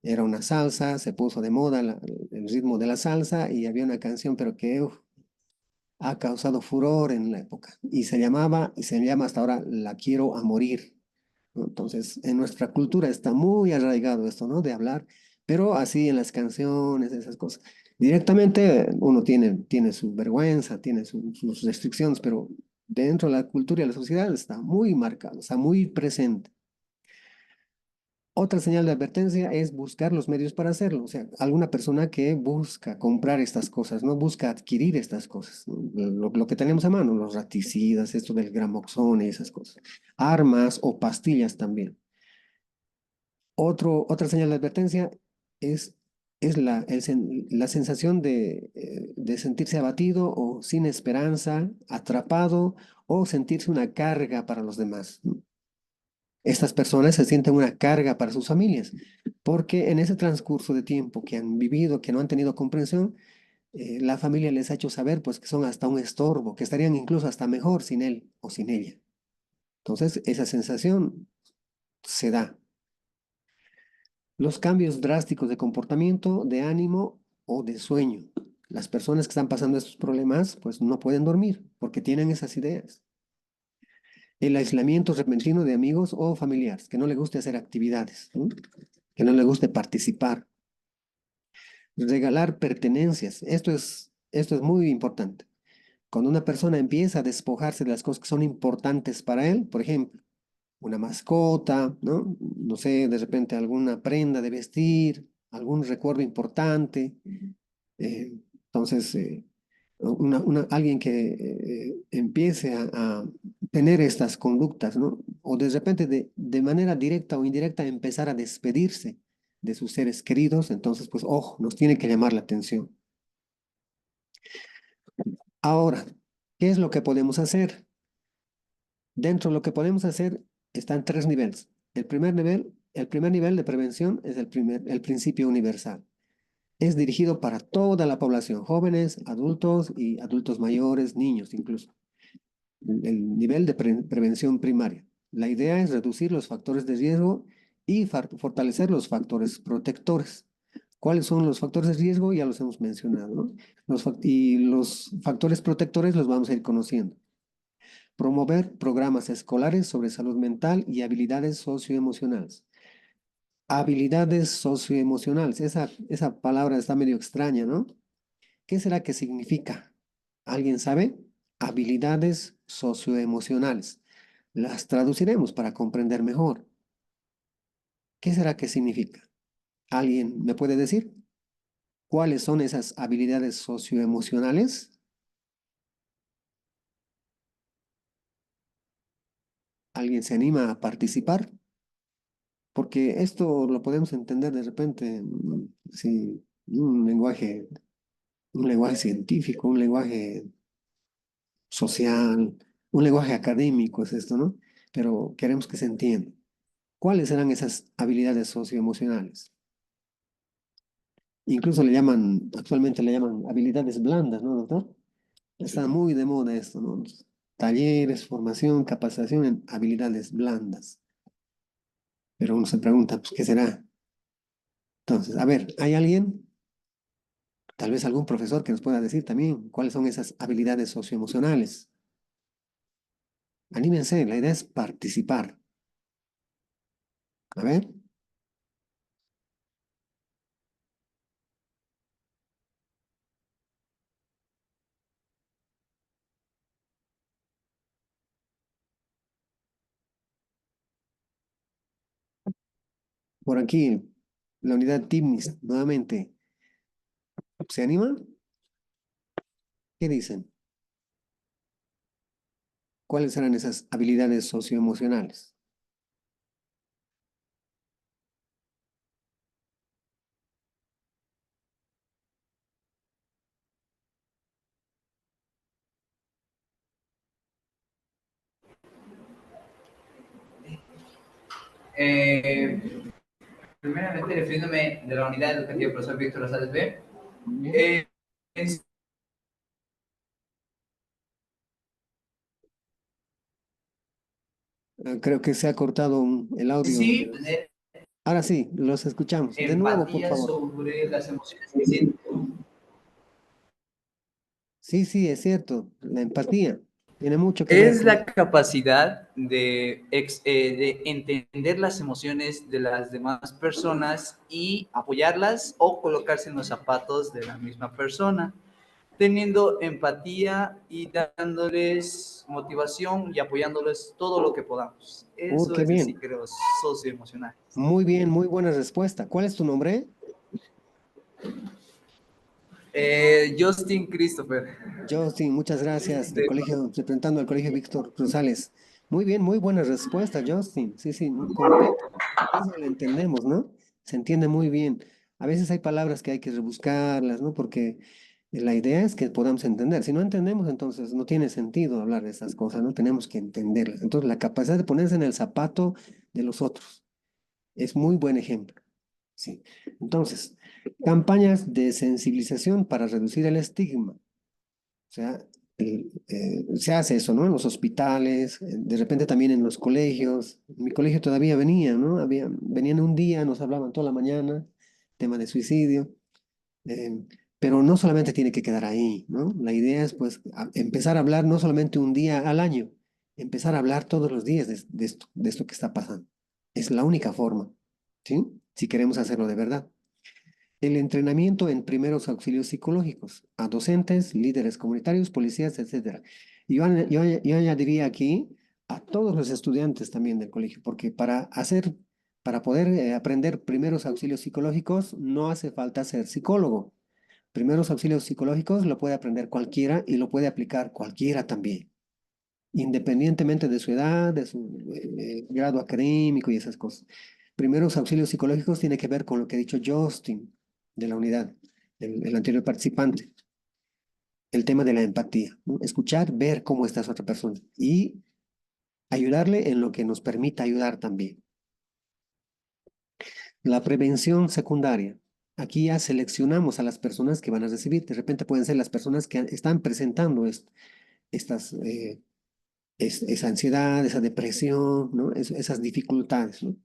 Era una salsa, se puso de moda el ritmo de la salsa y había una canción, pero que ha causado furor en la época y se llama hasta ahora La quiero a morir, ¿no? Entonces, en nuestra cultura está muy arraigado esto, ¿no? De hablar, pero así en las canciones, esas cosas. Directamente uno tiene su vergüenza, tiene sus restricciones, pero dentro de la cultura y la sociedad está muy marcado, está muy presente. Otra señal de advertencia es buscar los medios para hacerlo. O sea, alguna persona que busca comprar estas cosas, no busca adquirir estas cosas, ¿no? Lo que tenemos a mano, los raticidas, esto del gramoxone, esas cosas. Armas o pastillas también. Otra señal de advertencia es la sensación de sentirse abatido o sin esperanza, atrapado o sentirse una carga para los demás, ¿no? Estas personas se sienten una carga para sus familias, porque en ese transcurso de tiempo que han vivido, que no han tenido comprensión, la familia les ha hecho saber pues, que son hasta un estorbo, que estarían incluso hasta mejor sin él o sin ella. Entonces, esa sensación se da. Los cambios drásticos de comportamiento, de ánimo o de sueño. Las personas que están pasando estos problemas, pues no pueden dormir porque tienen esas ideas. El aislamiento repentino de amigos o familiares, que no le guste hacer actividades, ¿no? Que no le guste participar. Regalar pertenencias, esto es muy importante. Cuando una persona empieza a despojarse de las cosas que son importantes para él, por ejemplo, una mascota, ¿no? No sé, de repente alguna prenda de vestir, algún recuerdo importante. Entonces, alguien que empiece a tener estas conductas, ¿no? O de repente de manera directa o indirecta empezar a despedirse de sus seres queridos, entonces pues ojo, nos tiene que llamar la atención. Ahora, ¿qué es lo que podemos hacer? Dentro de lo que podemos hacer están 3 niveles. El primer nivel de prevención es el principio universal. Es dirigido para toda la población, jóvenes, adultos y adultos mayores, niños incluso. El nivel de prevención primaria. La idea es reducir los factores de riesgo y fortalecer los factores protectores. ¿Cuáles son los factores de riesgo? Ya los hemos mencionado, ¿no? Y los factores protectores los vamos a ir conociendo. Promover programas escolares sobre salud mental y habilidades socioemocionales. Habilidades socioemocionales. Esa palabra está medio extraña, ¿no? ¿Qué será que significa? ¿Alguien sabe? Habilidades socioemocionales. Las traduciremos para comprender mejor. ¿Qué será que significa? ¿Alguien me puede decir? ¿Cuáles son esas habilidades socioemocionales? ¿Alguien se anima a participar? Porque esto lo podemos entender de repente, sí, un lenguaje científico, un lenguaje social, un lenguaje académico es esto, ¿no? Pero queremos que se entienda. ¿Cuáles serán esas habilidades socioemocionales? Incluso actualmente le llaman habilidades blandas, ¿no, doctor? Está muy de moda esto, ¿no? Talleres, formación, capacitación en habilidades blandas. Pero uno se pregunta, pues, ¿qué será? Entonces, a ver, ¿hay alguien? Tal vez algún profesor que nos pueda decir también cuáles son esas habilidades socioemocionales. Anímense, la idea es participar. A ver. Por aquí, la unidad TIMNIS, nuevamente. ¿Se animan? ¿Qué dicen? ¿Cuáles serán esas habilidades socioemocionales? Primeramente, refiriéndome de la unidad educativa profesor Víctor Rosales B. Eh, es- Creo que se ha cortado el audio. sí, Ahora sí, los escuchamos. De nuevo, por empatía favor. sobre las emociones que sienten. Sí, sí, es cierto. La empatía tiene mucho que ver Es con... la capacidad de entender las emociones de las demás personas y apoyarlas o colocarse en los zapatos de la misma persona, teniendo empatía y dándoles motivación y apoyándoles todo lo que podamos. Eso qué es bien. decir, creo, socioemocional. Muy bien, muy buena respuesta. ¿Cuál es tu nombre? Justin Christopher. Justin, muchas gracias. Representando al colegio Víctor Rosales. Muy bien, muy buena respuesta, Justin. Sí, sí, completo. Eso lo entendemos, ¿no? Se entiende muy bien. A veces hay palabras que hay que rebuscarlas, ¿no? Porque la idea es que podamos entender. Si no entendemos, entonces no tiene sentido hablar de esas cosas, ¿no? Tenemos que entenderlas. Entonces, la capacidad de ponerse en el zapato de los otros es muy buen ejemplo. Sí. Entonces, campañas de sensibilización para reducir el estigma. O sea, se hace eso, ¿no? En los hospitales, de repente también en los colegios. En mi colegio todavía venían, ¿no? Venían un día, nos hablaban toda la mañana, tema de suicidio. Pero no solamente tiene que quedar ahí, ¿no? La idea es, pues, empezar a hablar no solamente un día al año, empezar a hablar todos los días de esto que está pasando. Es la única forma, ¿sí? Si queremos hacerlo de verdad. El entrenamiento en primeros auxilios psicológicos a docentes, líderes comunitarios, policías, etc. Yo añadiría aquí a todos los estudiantes también del colegio, porque para poder aprender primeros auxilios psicológicos no hace falta ser psicólogo. Primeros auxilios psicológicos lo puede aprender cualquiera y lo puede aplicar cualquiera también, independientemente de su edad, de su grado académico y esas cosas. Primeros auxilios psicológicos tiene que ver con lo que ha dicho Justin de la unidad, el anterior participante. El tema de la empatía, ¿no? Escuchar, ver cómo está esa otra persona y ayudarle en lo que nos permita ayudar también. La prevención secundaria. aquí ya seleccionamos a las personas que van a recibir. De repente pueden ser las personas que están presentando estas, esa ansiedad, esa depresión, ¿no? Esas dificultades, ¿no?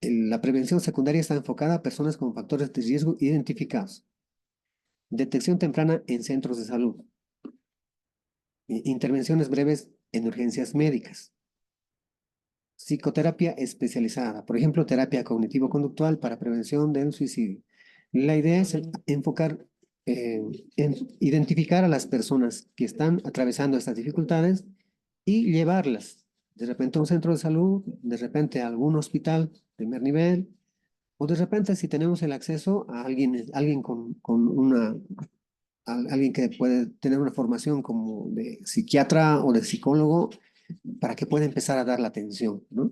La prevención secundaria está enfocada a personas con factores de riesgo identificados. Detección temprana en centros de salud. Intervenciones breves en urgencias médicas. Psicoterapia especializada, por ejemplo, terapia cognitivo-conductual para prevención del suicidio. La idea es enfocar en identificar a las personas que están atravesando estas dificultades y llevarlas de repente a un centro de salud, de repente a algún hospital primer nivel, o de repente si tenemos el acceso a alguien con alguien que puede tener una formación como de psiquiatra o de psicólogo para que pueda empezar a dar la atención, ¿no?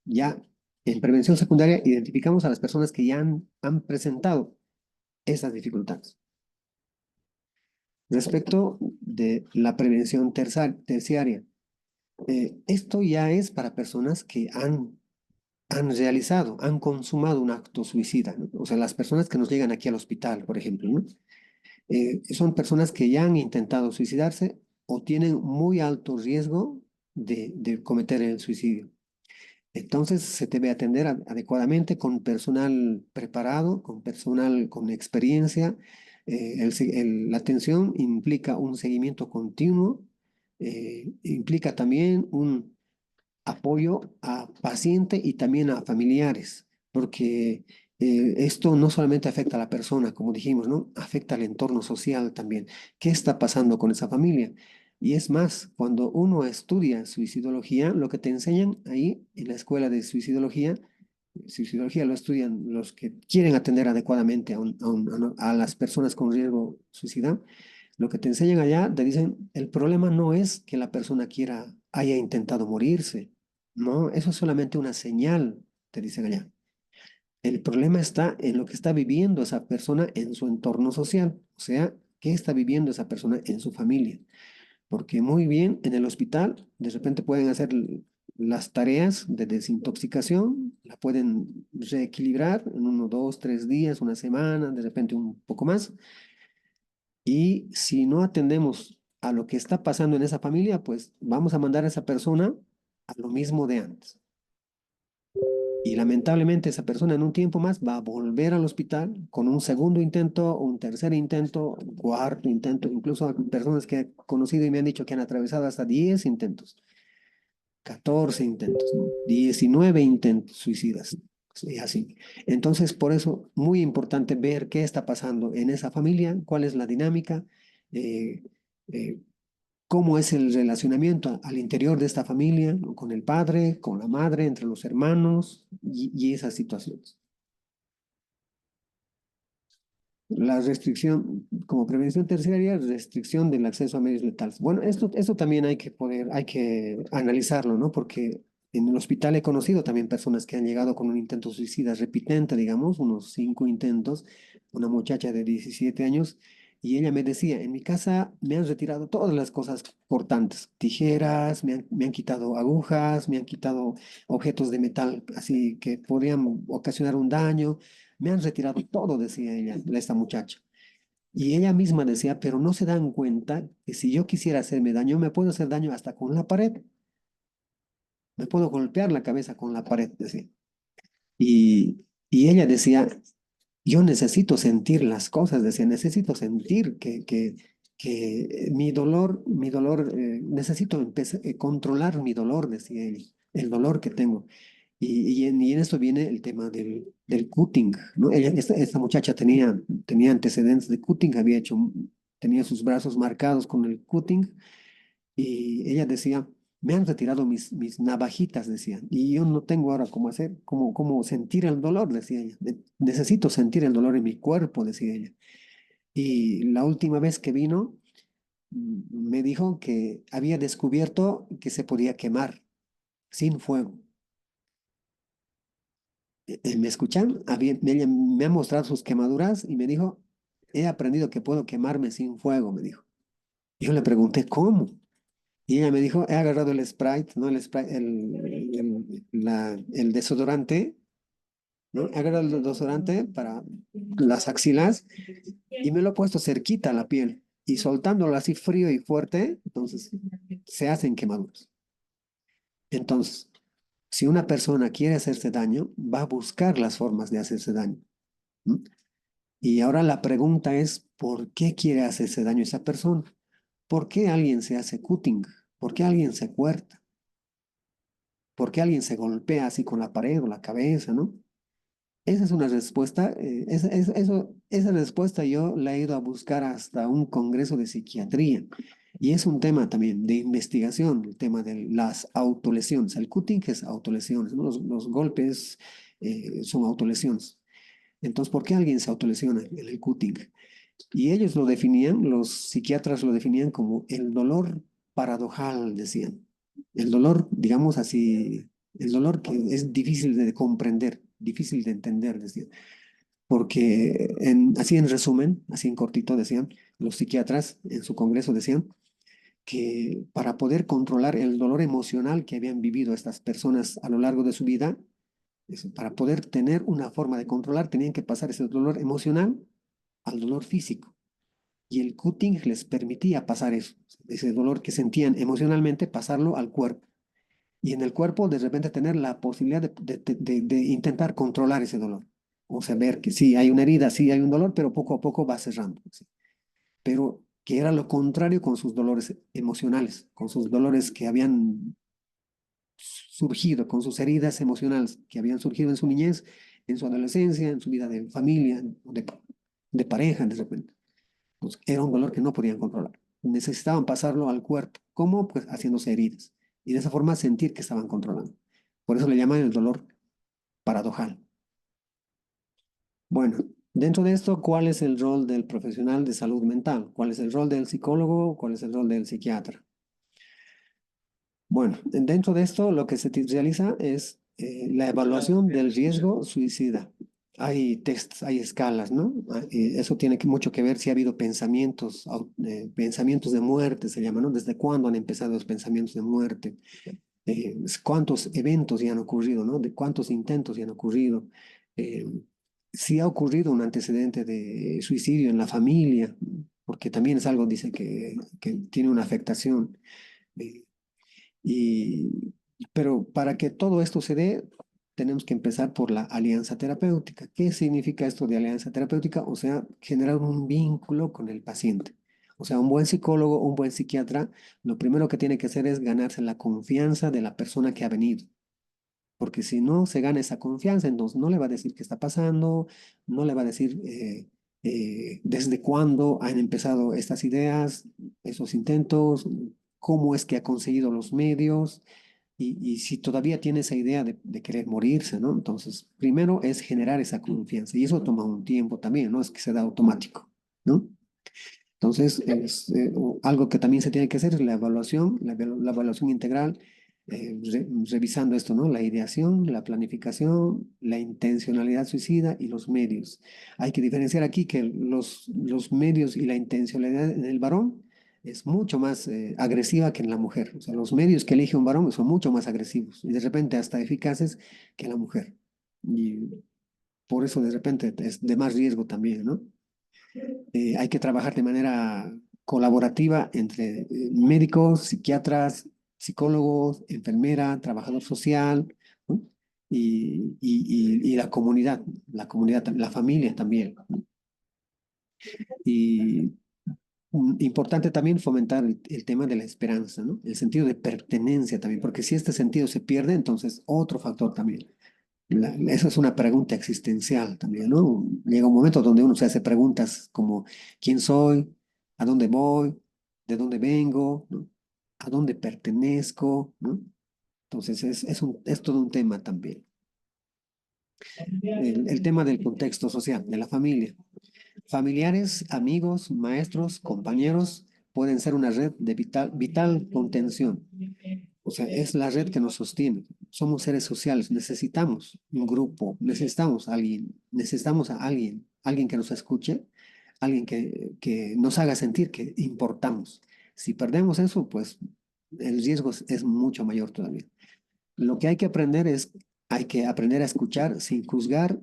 Ya en prevención secundaria identificamos a las personas que ya han presentado esas dificultades. Respecto de la prevención terciaria, esto ya es para personas que han realizado, han consumado un acto suicida, ¿no? O sea, las personas que nos llegan aquí al hospital, por ejemplo, ¿no? Son personas que ya han intentado suicidarse o tienen muy alto riesgo de cometer el suicidio. Entonces se debe atender adecuadamente con personal preparado, con personal con experiencia. La atención implica un seguimiento continuo, implica también un apoyo a paciente y también a familiares, porque esto no solamente afecta a la persona, como dijimos, ¿no? Afecta al entorno social también. ¿Qué está pasando con esa familia? Y es más, cuando uno estudia suicidología, lo que te enseñan ahí en la escuela de suicidología lo estudian los que quieren atender adecuadamente a las personas con riesgo suicida. Lo que te enseñan allá, te dicen, el problema no es que la persona haya intentado morirse. No, eso es solamente una señal, te dicen allá. El problema está en lo que está viviendo esa persona en su entorno social. O sea, ¿qué está viviendo esa persona en su familia? Porque muy bien, en el hospital, de repente pueden hacer las tareas de desintoxicación, la pueden reequilibrar en 1, 2, 3 días, una semana, de repente un poco más. Y si no atendemos a lo que está pasando en esa familia, pues vamos a mandar a esa persona a lo mismo de antes. Y lamentablemente esa persona en un tiempo más va a volver al hospital con un segundo intento, un tercer intento, un cuarto intento. Incluso hay personas que he conocido y me han dicho que han atravesado hasta 10 intentos, 14 intentos, ¿no? 19 intentos suicidas. Y así. Entonces, por eso, muy importante ver qué está pasando en esa familia, cuál es la dinámica, eh, eh, cómo es el relacionamiento al interior de esta familia, ¿no? Con el padre, con la madre, entre los hermanos y esas situaciones. La restricción, como prevención terciaria, restricción del acceso a medios letales. Bueno, esto también hay que analizarlo, ¿no? Porque en el hospital he conocido también personas que han llegado con un intento suicida repitente, digamos, unos 5 intentos, una muchacha de 17 años, y ella me decía, en mi casa me han retirado todas las cosas cortantes, tijeras, me han quitado agujas, me han quitado objetos de metal, así que podrían ocasionar un daño. Me han retirado todo, decía ella, esta muchacha. Y ella misma decía, pero no se dan cuenta que si yo quisiera hacerme daño, me puedo hacer daño hasta con la pared. Me puedo golpear la cabeza con la pared, decía. Y ella decía, yo necesito sentir las cosas, decía, necesito sentir que mi dolor, necesito controlar mi dolor, decía ella, el dolor que tengo. Y en esto viene el tema del cutting, ¿no? Esta muchacha tenía antecedentes de cutting, tenía sus brazos marcados con el cutting, y ella decía, me han retirado mis navajitas, decía, y yo no tengo ahora cómo hacer, cómo sentir el dolor, decía ella. Necesito sentir el dolor en mi cuerpo, decía ella. Y la última vez que vino, me dijo que había descubierto que se podía quemar sin fuego. ¿Me escuchan? Ella me ha mostrado sus quemaduras y me dijo, he aprendido que puedo quemarme sin fuego, me dijo. Yo le pregunté, ¿cómo? Y ella me dijo, he agarrado el Sprite, ¿no? El desodorante, ¿no? Agarro el desodorante para las axilas y me lo he puesto cerquita a la piel y soltándolo así frío y fuerte, entonces se hacen quemaduras. Entonces, si una persona quiere hacerse daño, va a buscar las formas de hacerse daño. ¿No? Y ahora la pregunta es, ¿por qué quiere hacerse daño esa persona? ¿Por qué alguien se hace cutting? ¿Por qué alguien se corta? ¿Por qué alguien se golpea así con la pared o la cabeza, no? Esa es una respuesta, esa respuesta yo la he ido a buscar hasta un congreso de psiquiatría. Y es un tema también de investigación, el tema de las autolesiones. El cutting es autolesiones, ¿no? Los golpes son autolesiones. Entonces, ¿por qué alguien se autolesiona en el cutting? Y ellos lo definían, los psiquiatras lo definían como el dolor paradojal, decían. El dolor, digamos así, el dolor que es difícil de comprender, difícil de entender, decían. Porque así en resumen, así en cortito decían, los psiquiatras en su congreso decían que para poder controlar el dolor emocional que habían vivido estas personas a lo largo de su vida, para poder tener una forma de controlar, tenían que pasar ese dolor emocional al dolor físico. Y el cutting les permitía pasar eso, ese dolor que sentían emocionalmente, pasarlo al cuerpo. Y en el cuerpo de repente tener la posibilidad de intentar controlar ese dolor. O sea, ver que sí hay una herida, sí hay un dolor, pero poco a poco va cerrando. ¿Sí? Pero que era lo contrario con sus dolores emocionales, con sus dolores que habían surgido, con sus heridas emocionales que habían surgido en su niñez, en su adolescencia, en su vida de familia, de pareja, de repente. Pues era un dolor que no podían controlar. Necesitaban pasarlo al cuerpo. ¿Cómo? Pues haciéndose heridas. Y de esa forma sentir que estaban controlando. Por eso le llaman el dolor paradojal. Bueno, dentro de esto, ¿cuál es el rol del profesional de salud mental? ¿Cuál es el rol del psicólogo? ¿Cuál es el rol del psiquiatra? Bueno, dentro de esto lo que se realiza es la evaluación del riesgo suicida. Hay tests, hay escalas, ¿no? Eso tiene mucho que ver si ha habido pensamientos, pensamientos de muerte, se llama, ¿no? ¿Desde cuándo han empezado los pensamientos de muerte? ¿Cuántos eventos ya han ocurrido, ¿no? ¿De cuántos intentos ya han ocurrido? Si ha ocurrido un antecedente de suicidio en la familia, porque también es algo, dice, que tiene una afectación. Pero para que todo esto se dé, tenemos que empezar por la alianza terapéutica. ¿Qué significa esto de alianza terapéutica? O sea, generar un vínculo con el paciente. O sea, un buen psicólogo, un buen psiquiatra, lo primero que tiene que hacer es ganarse la confianza de la persona que ha venido. Porque si no se gana esa confianza, entonces no le va a decir qué está pasando, no le va a decir desde cuándo han empezado estas ideas, esos intentos, cómo es que ha conseguido los medios y si todavía tiene esa idea de querer morirse, ¿no? Entonces, primero es generar esa confianza y eso toma un tiempo también, no es que se da automático, ¿no? Entonces, algo que también se tiene que hacer es la evaluación, la evaluación integral, revisando esto, ¿no? La ideación, la planificación, la intencionalidad suicida y los medios. Hay que diferenciar aquí que los medios y la intencionalidad en el varón es mucho más agresiva que en la mujer. O sea, los medios que elige un varón son mucho más agresivos y de repente hasta eficaces que la mujer. Y por eso de repente es de más riesgo también, ¿no? Hay que trabajar de manera colaborativa entre médicos, psiquiatras, psicólogos, enfermera, trabajador social, ¿no? Y la comunidad, la familia también, ¿no? Y importante también fomentar el tema de la esperanza, ¿no? El sentido de pertenencia también, porque si este sentido se pierde, entonces otro factor también. Esa es una pregunta existencial también, ¿no? Llega un momento donde uno se hace preguntas como ¿quién soy? ¿A dónde voy? ¿De dónde vengo? ¿No? ¿A dónde pertenezco? ¿No? Entonces es todo un tema también. El tema del contexto social, de la familia. Familiares, amigos, maestros, compañeros pueden ser una red de vital contención. O sea, es la red que nos sostiene. Somos seres sociales, necesitamos un grupo, necesitamos a alguien, alguien que nos escuche, alguien que nos haga sentir que importamos. Si perdemos eso, pues el riesgo es mucho mayor todavía. Lo que hay que aprender es hay que aprender a escuchar sin juzgar,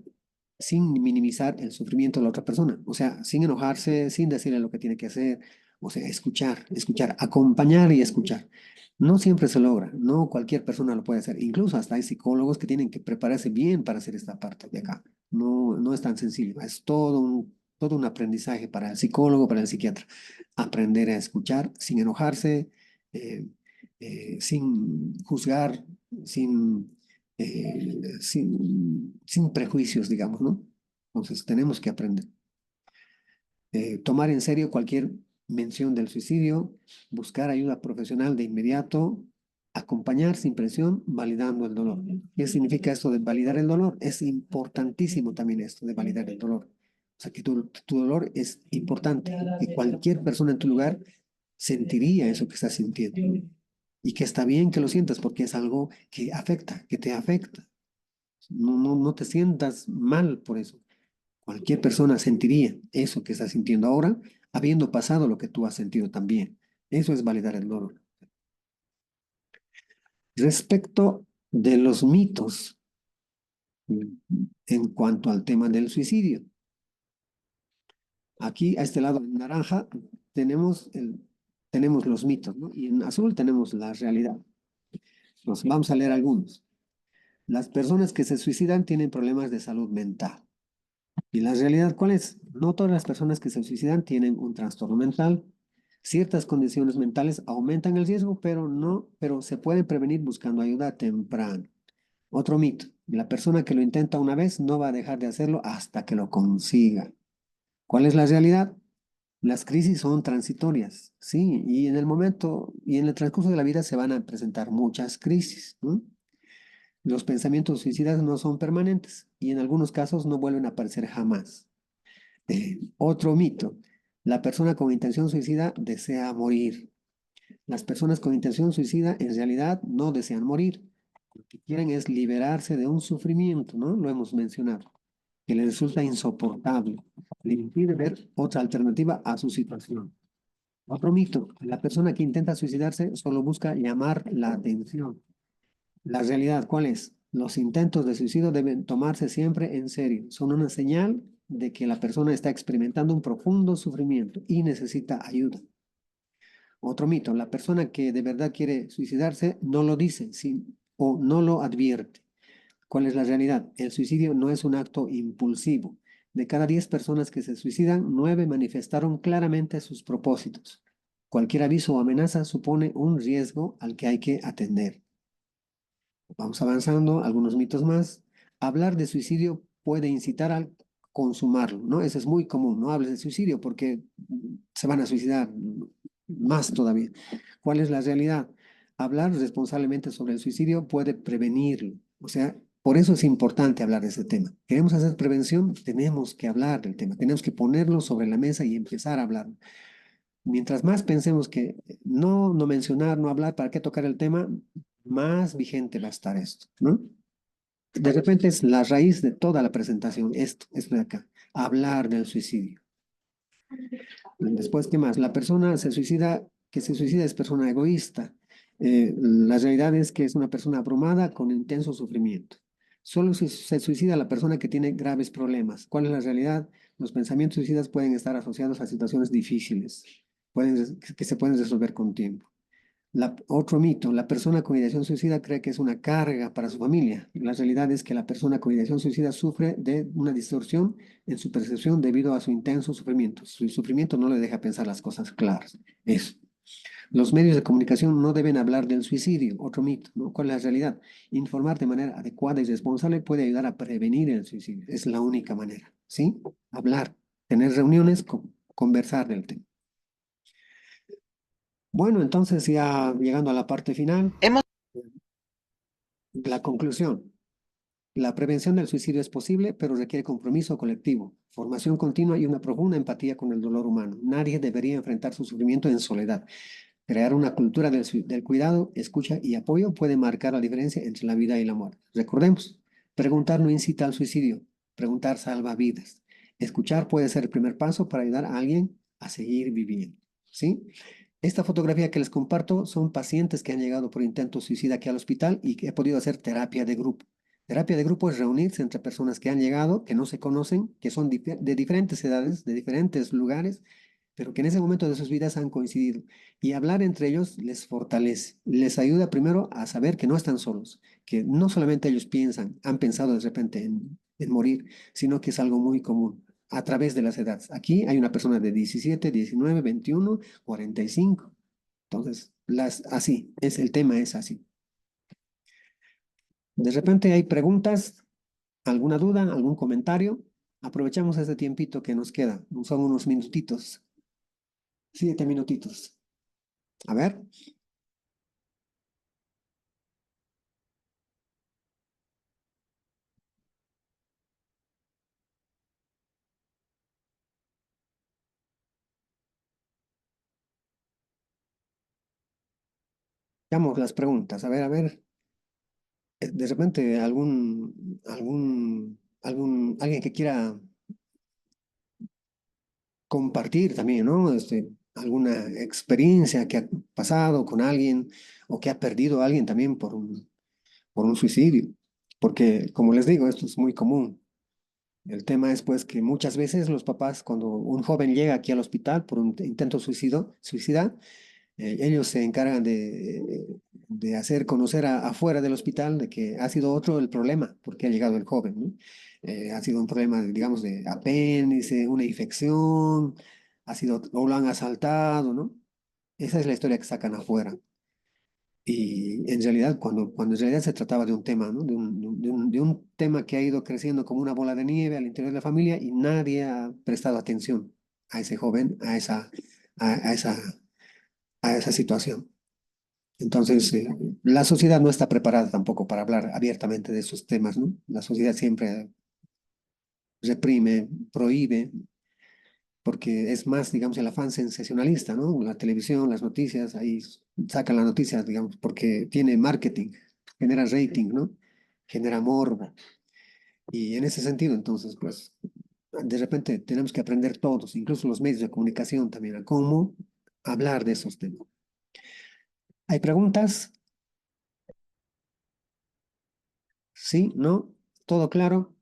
sin minimizar el sufrimiento de la otra persona. O sea, sin enojarse, sin decirle lo que tiene que hacer. O sea, escuchar, acompañar y escuchar. No siempre se logra, no cualquier persona lo puede hacer. Incluso hasta hay psicólogos que tienen que prepararse bien para hacer esta parte de acá. No, no es tan sencillo, es todo un aprendizaje para el psicólogo, para el psiquiatra. Aprender a escuchar sin enojarse, sin juzgar, sin prejuicios, digamos, ¿no? Entonces tenemos que aprender. Tomar en serio cualquier mención del suicidio, buscar ayuda profesional de inmediato, acompañar sin presión, validando el dolor. ¿Qué significa esto de validar el dolor? Es importantísimo también esto de validar el dolor. O sea, que tu dolor es importante, que cualquier persona en tu lugar sentiría eso que estás sintiendo. Y que está bien que lo sientas porque es algo que afecta, que te afecta. No te sientas mal por eso. Cualquier persona sentiría eso que estás sintiendo ahora, habiendo pasado lo que tú has sentido también. Eso es validar el dolor. Respecto de los mitos en cuanto al tema del suicidio. Aquí, a este lado en naranja, tenemos los mitos, ¿no? Y en azul tenemos la realidad. Nos vamos a leer algunos. Las personas que se suicidan tienen problemas de salud mental. ¿Y la realidad cuál es? No todas las personas que se suicidan tienen un trastorno mental. Ciertas condiciones mentales aumentan el riesgo, pero se pueden prevenir buscando ayuda temprana. Otro mito. La persona que lo intenta una vez no va a dejar de hacerlo hasta que lo consiga. ¿Cuál es la realidad? Las crisis son transitorias, sí, y en el transcurso de la vida se van a presentar muchas crisis, ¿no? Los pensamientos suicidas no son permanentes y en algunos casos no vuelven a aparecer jamás. Otro mito. La persona con intención suicida desea morir. Las personas con intención suicida en realidad no desean morir. Lo que quieren es liberarse de un sufrimiento, ¿no? Lo hemos mencionado, que les resulta insoportable. Le impide ver otra alternativa a su situación. Otro mito. La persona que intenta suicidarse solo busca llamar la atención. La realidad, ¿cuál es? Los intentos de suicidio deben tomarse siempre en serio. Son una señal de que la persona está experimentando un profundo sufrimiento y necesita ayuda. Otro mito, la persona que de verdad quiere suicidarse no lo dice o no lo advierte. ¿Cuál es la realidad? El suicidio no es un acto impulsivo. De cada 10 personas que se suicidan, 9 manifestaron claramente sus propósitos. Cualquier aviso o amenaza supone un riesgo al que hay que atender. Vamos avanzando, algunos mitos más. Hablar de suicidio puede incitar a consumarlo, ¿no? Eso es muy común, no hables de suicidio porque se van a suicidar más todavía. ¿Cuál es la realidad? Hablar responsablemente sobre el suicidio puede prevenirlo. O sea, por eso es importante hablar de ese tema. ¿Queremos hacer prevención? Tenemos que hablar del tema, tenemos que ponerlo sobre la mesa y empezar a hablar. Mientras más pensemos que no mencionar, no hablar, ¿para qué tocar el tema? Más vigente va a estar esto, ¿no? De repente es la raíz de toda la presentación, esto de acá, hablar del suicidio. Después, ¿qué más? La persona que se suicida es persona egoísta. La realidad es que es una persona abrumada con intenso sufrimiento. Solo se suicida la persona que tiene graves problemas. ¿Cuál es la realidad? Los pensamientos suicidas pueden estar asociados a situaciones difíciles, que se pueden resolver con tiempo. Otro mito, la persona con ideación suicida cree que es una carga para su familia. La realidad es que la persona con ideación suicida sufre de una distorsión en su percepción debido a su intenso sufrimiento. Su sufrimiento no le deja pensar las cosas claras. Eso. Los medios de comunicación no deben hablar del suicidio. Otro mito, ¿no? ¿Cuál es la realidad? Informar de manera adecuada y responsable puede ayudar a prevenir el suicidio. Es la única manera, ¿sí? Hablar, tener reuniones, conversar del tema. Bueno, entonces ya llegando a la parte final, la conclusión. La prevención del suicidio es posible, pero requiere compromiso colectivo, formación continua y una profunda empatía con el dolor humano. Nadie debería enfrentar su sufrimiento en soledad. Crear una cultura del cuidado, escucha y apoyo puede marcar la diferencia entre la vida y la muerte. Recordemos, preguntar no incita al suicidio, preguntar salva vidas. Escuchar puede ser el primer paso para ayudar a alguien a seguir viviendo, ¿sí? Esta fotografía que les comparto son pacientes que han llegado por intento suicida aquí al hospital y que he podido hacer terapia de grupo. Terapia de grupo es reunirse entre personas que han llegado, que no se conocen, que son de diferentes edades, de diferentes lugares, pero que en ese momento de sus vidas han coincidido. Y hablar entre ellos les fortalece, les ayuda primero a saber que no están solos, que no solamente ellos piensan, han pensado de repente en morir, sino que es algo muy común a través de las edades. Aquí hay una persona de 17, 19, 21, 45. Entonces, así, el tema es así. De repente hay preguntas, alguna duda, algún comentario. Aprovechamos este tiempito que nos queda. Son unos minutitos. 7 minutitos. A ver. Veamos las preguntas. A ver. De repente alguien que quiera compartir también, ¿no? Alguna experiencia que ha pasado con alguien o que ha perdido a alguien también por un suicidio. Porque, como les digo, esto es muy común. El tema es pues que muchas veces los papás, cuando un joven llega aquí al hospital por un intento suicida, ellos se encargan de hacer conocer afuera del hospital de que ha sido otro el problema, porque ha llegado el joven, ¿no? Ha sido un problema, digamos, de apéndice, una infección, o lo han asaltado, ¿no? Esa es la historia que sacan afuera. Y en realidad, cuando en realidad se trataba de un tema, ¿no? De un tema que ha ido creciendo como una bola de nieve al interior de la familia y nadie ha prestado atención a ese joven, a esa situación. Entonces, la sociedad no está preparada tampoco para hablar abiertamente de esos temas, ¿no? La sociedad siempre reprime, prohíbe, porque es más, digamos, el afán sensacionalista, ¿no? La televisión, las noticias, ahí sacan las noticias, digamos, porque tiene marketing, genera rating, ¿no? Genera morbo. Y en ese sentido, entonces, pues, de repente tenemos que aprender todos, incluso los medios de comunicación también, a cómo hablar de esos temas. ¿Hay preguntas? ¿Sí? ¿No? ¿Todo claro?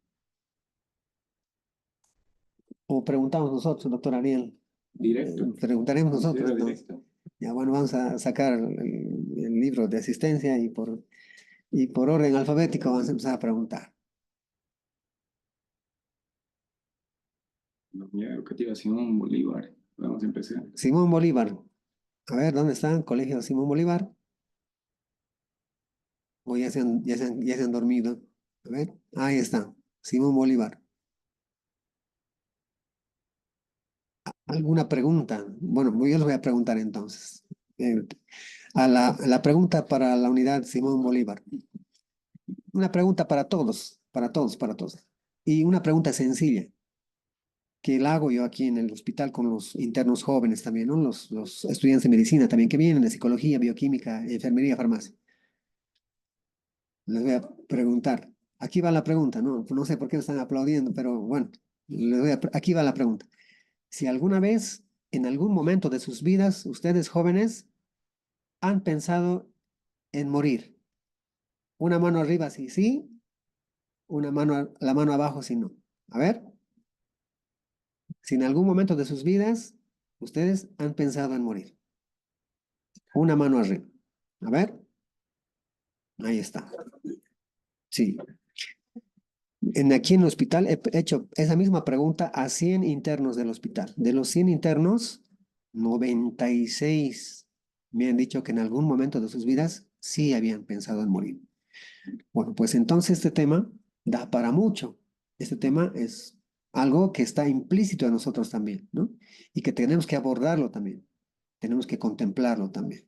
¿O preguntamos nosotros, doctor Ariel? Directo. Preguntaremos nosotros. Directo. Ya, bueno, vamos a sacar el libro de asistencia y por orden alfabético vamos a empezar a preguntar. Economía educativa Simón Bolívar. Vamos a empezar. Simón Bolívar. A ver, ¿dónde están? Colegio Simón Bolívar. O ya se han dormido. A ver, ahí está. Simón Bolívar. ¿Alguna pregunta? Bueno, yo les voy a preguntar entonces. A la pregunta para la unidad Simón Bolívar. Una pregunta para todos. Y una pregunta sencilla, que la hago yo aquí en el hospital con los internos jóvenes también, ¿no? Los estudiantes de medicina también, que vienen de psicología, bioquímica, enfermería, farmacia. Les voy a preguntar. Aquí va la pregunta, ¿no? No sé por qué me están aplaudiendo, pero bueno, aquí va la pregunta. Si alguna vez, en algún momento de sus vidas, ustedes jóvenes han pensado en morir. Una mano arriba si sí, la mano abajo si no. A ver. Si en algún momento de sus vidas ustedes han pensado en morir. Una mano arriba. A ver. Ahí está. Sí. Aquí en el hospital he hecho esa misma pregunta a 100 internos del hospital. De los 100 internos, 96 me han dicho que en algún momento de sus vidas sí habían pensado en morir. Bueno, pues entonces este tema da para mucho. Este tema es algo que está implícito en nosotros también, ¿no? Y que tenemos que abordarlo también. Tenemos que contemplarlo también.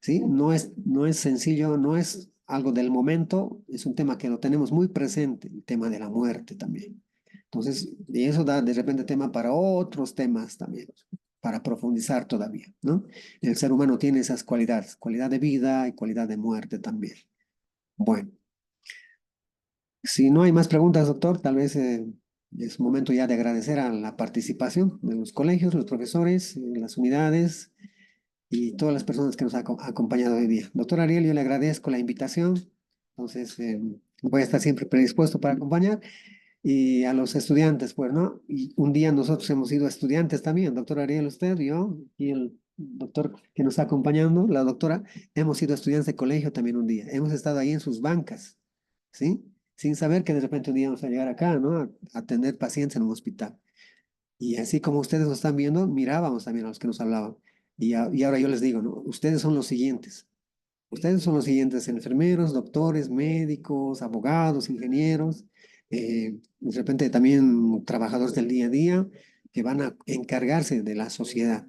¿Sí? No es sencillo, no es algo del momento, es un tema que lo tenemos muy presente, el tema de la muerte también. Entonces, y eso da de repente tema para otros temas también, para profundizar todavía, ¿no? El ser humano tiene esas cualidades, cualidad de vida y cualidad de muerte también. Bueno. Si no hay más preguntas, doctor, tal vez es momento ya de agradecer a la participación de los colegios, los profesores, las unidades y todas las personas que nos han acompañado hoy día. Doctor Ariel, yo le agradezco la invitación. Entonces, voy a estar siempre predispuesto para acompañar. Y a los estudiantes, pues, ¿no? Y un día nosotros hemos sido estudiantes también, doctor Ariel, usted, yo, y el doctor que nos está acompañando, la doctora, hemos sido estudiantes de colegio también un día. Hemos estado ahí en sus bancas, ¿sí? Sin saber que de repente un día vamos a llegar acá, ¿no? A atender pacientes en un hospital. Y así como ustedes nos están viendo, mirábamos también a los que nos hablaban. Y ahora yo les digo, ¿no? Ustedes son los siguientes. Ustedes son los siguientes enfermeros, doctores, médicos, abogados, ingenieros, de repente también trabajadores del día a día que van a encargarse de la sociedad.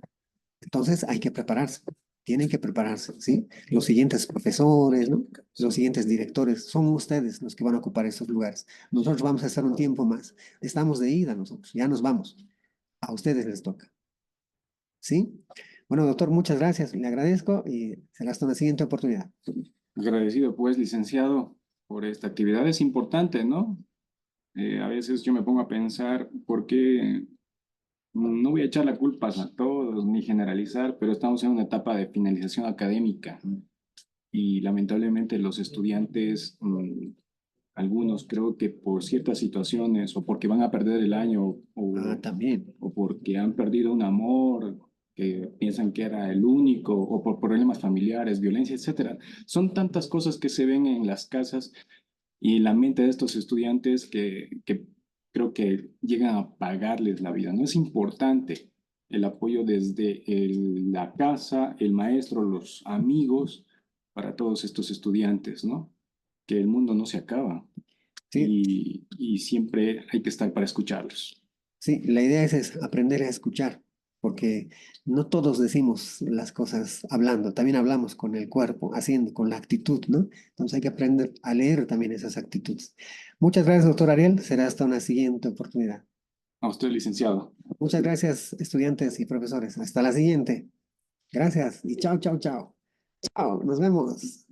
Entonces hay que prepararse, tienen que prepararse, ¿sí? Los siguientes profesores, ¿no? Los siguientes directores, son ustedes los que van a ocupar esos lugares. Nosotros vamos a estar un tiempo más. Estamos de ida nosotros, ya nos vamos. A ustedes les toca, ¿sí? Bueno, doctor, muchas gracias, le agradezco y será hasta una siguiente oportunidad. Agradecido, pues, licenciado, por esta actividad. Es importante, ¿no? A veces yo me pongo a pensar por qué, no voy a echar la culpa a todos ni generalizar, pero estamos en una etapa de finalización académica y lamentablemente los estudiantes, algunos creo que por ciertas situaciones o porque van a perder el año también. o porque han perdido un amor que piensan que era el único o por problemas familiares, violencia, etcétera. Son tantas cosas que se ven en las casas y en la mente de estos estudiantes que creo que llegan a pagarles la vida. No es importante el apoyo desde la casa, el maestro, los amigos, para todos estos estudiantes, ¿no? Que el mundo no se acaba. Y siempre hay que estar para escucharlos. Sí, la idea es aprender a escuchar, porque no todos decimos las cosas hablando, también hablamos con el cuerpo, haciendo, con la actitud, ¿no? Entonces hay que aprender a leer también esas actitudes. Muchas gracias, doctor Ariel. Será hasta una siguiente oportunidad. A usted, licenciado. Muchas gracias, estudiantes y profesores. Hasta la siguiente. Gracias y chao, chao, chao. Chao, nos vemos.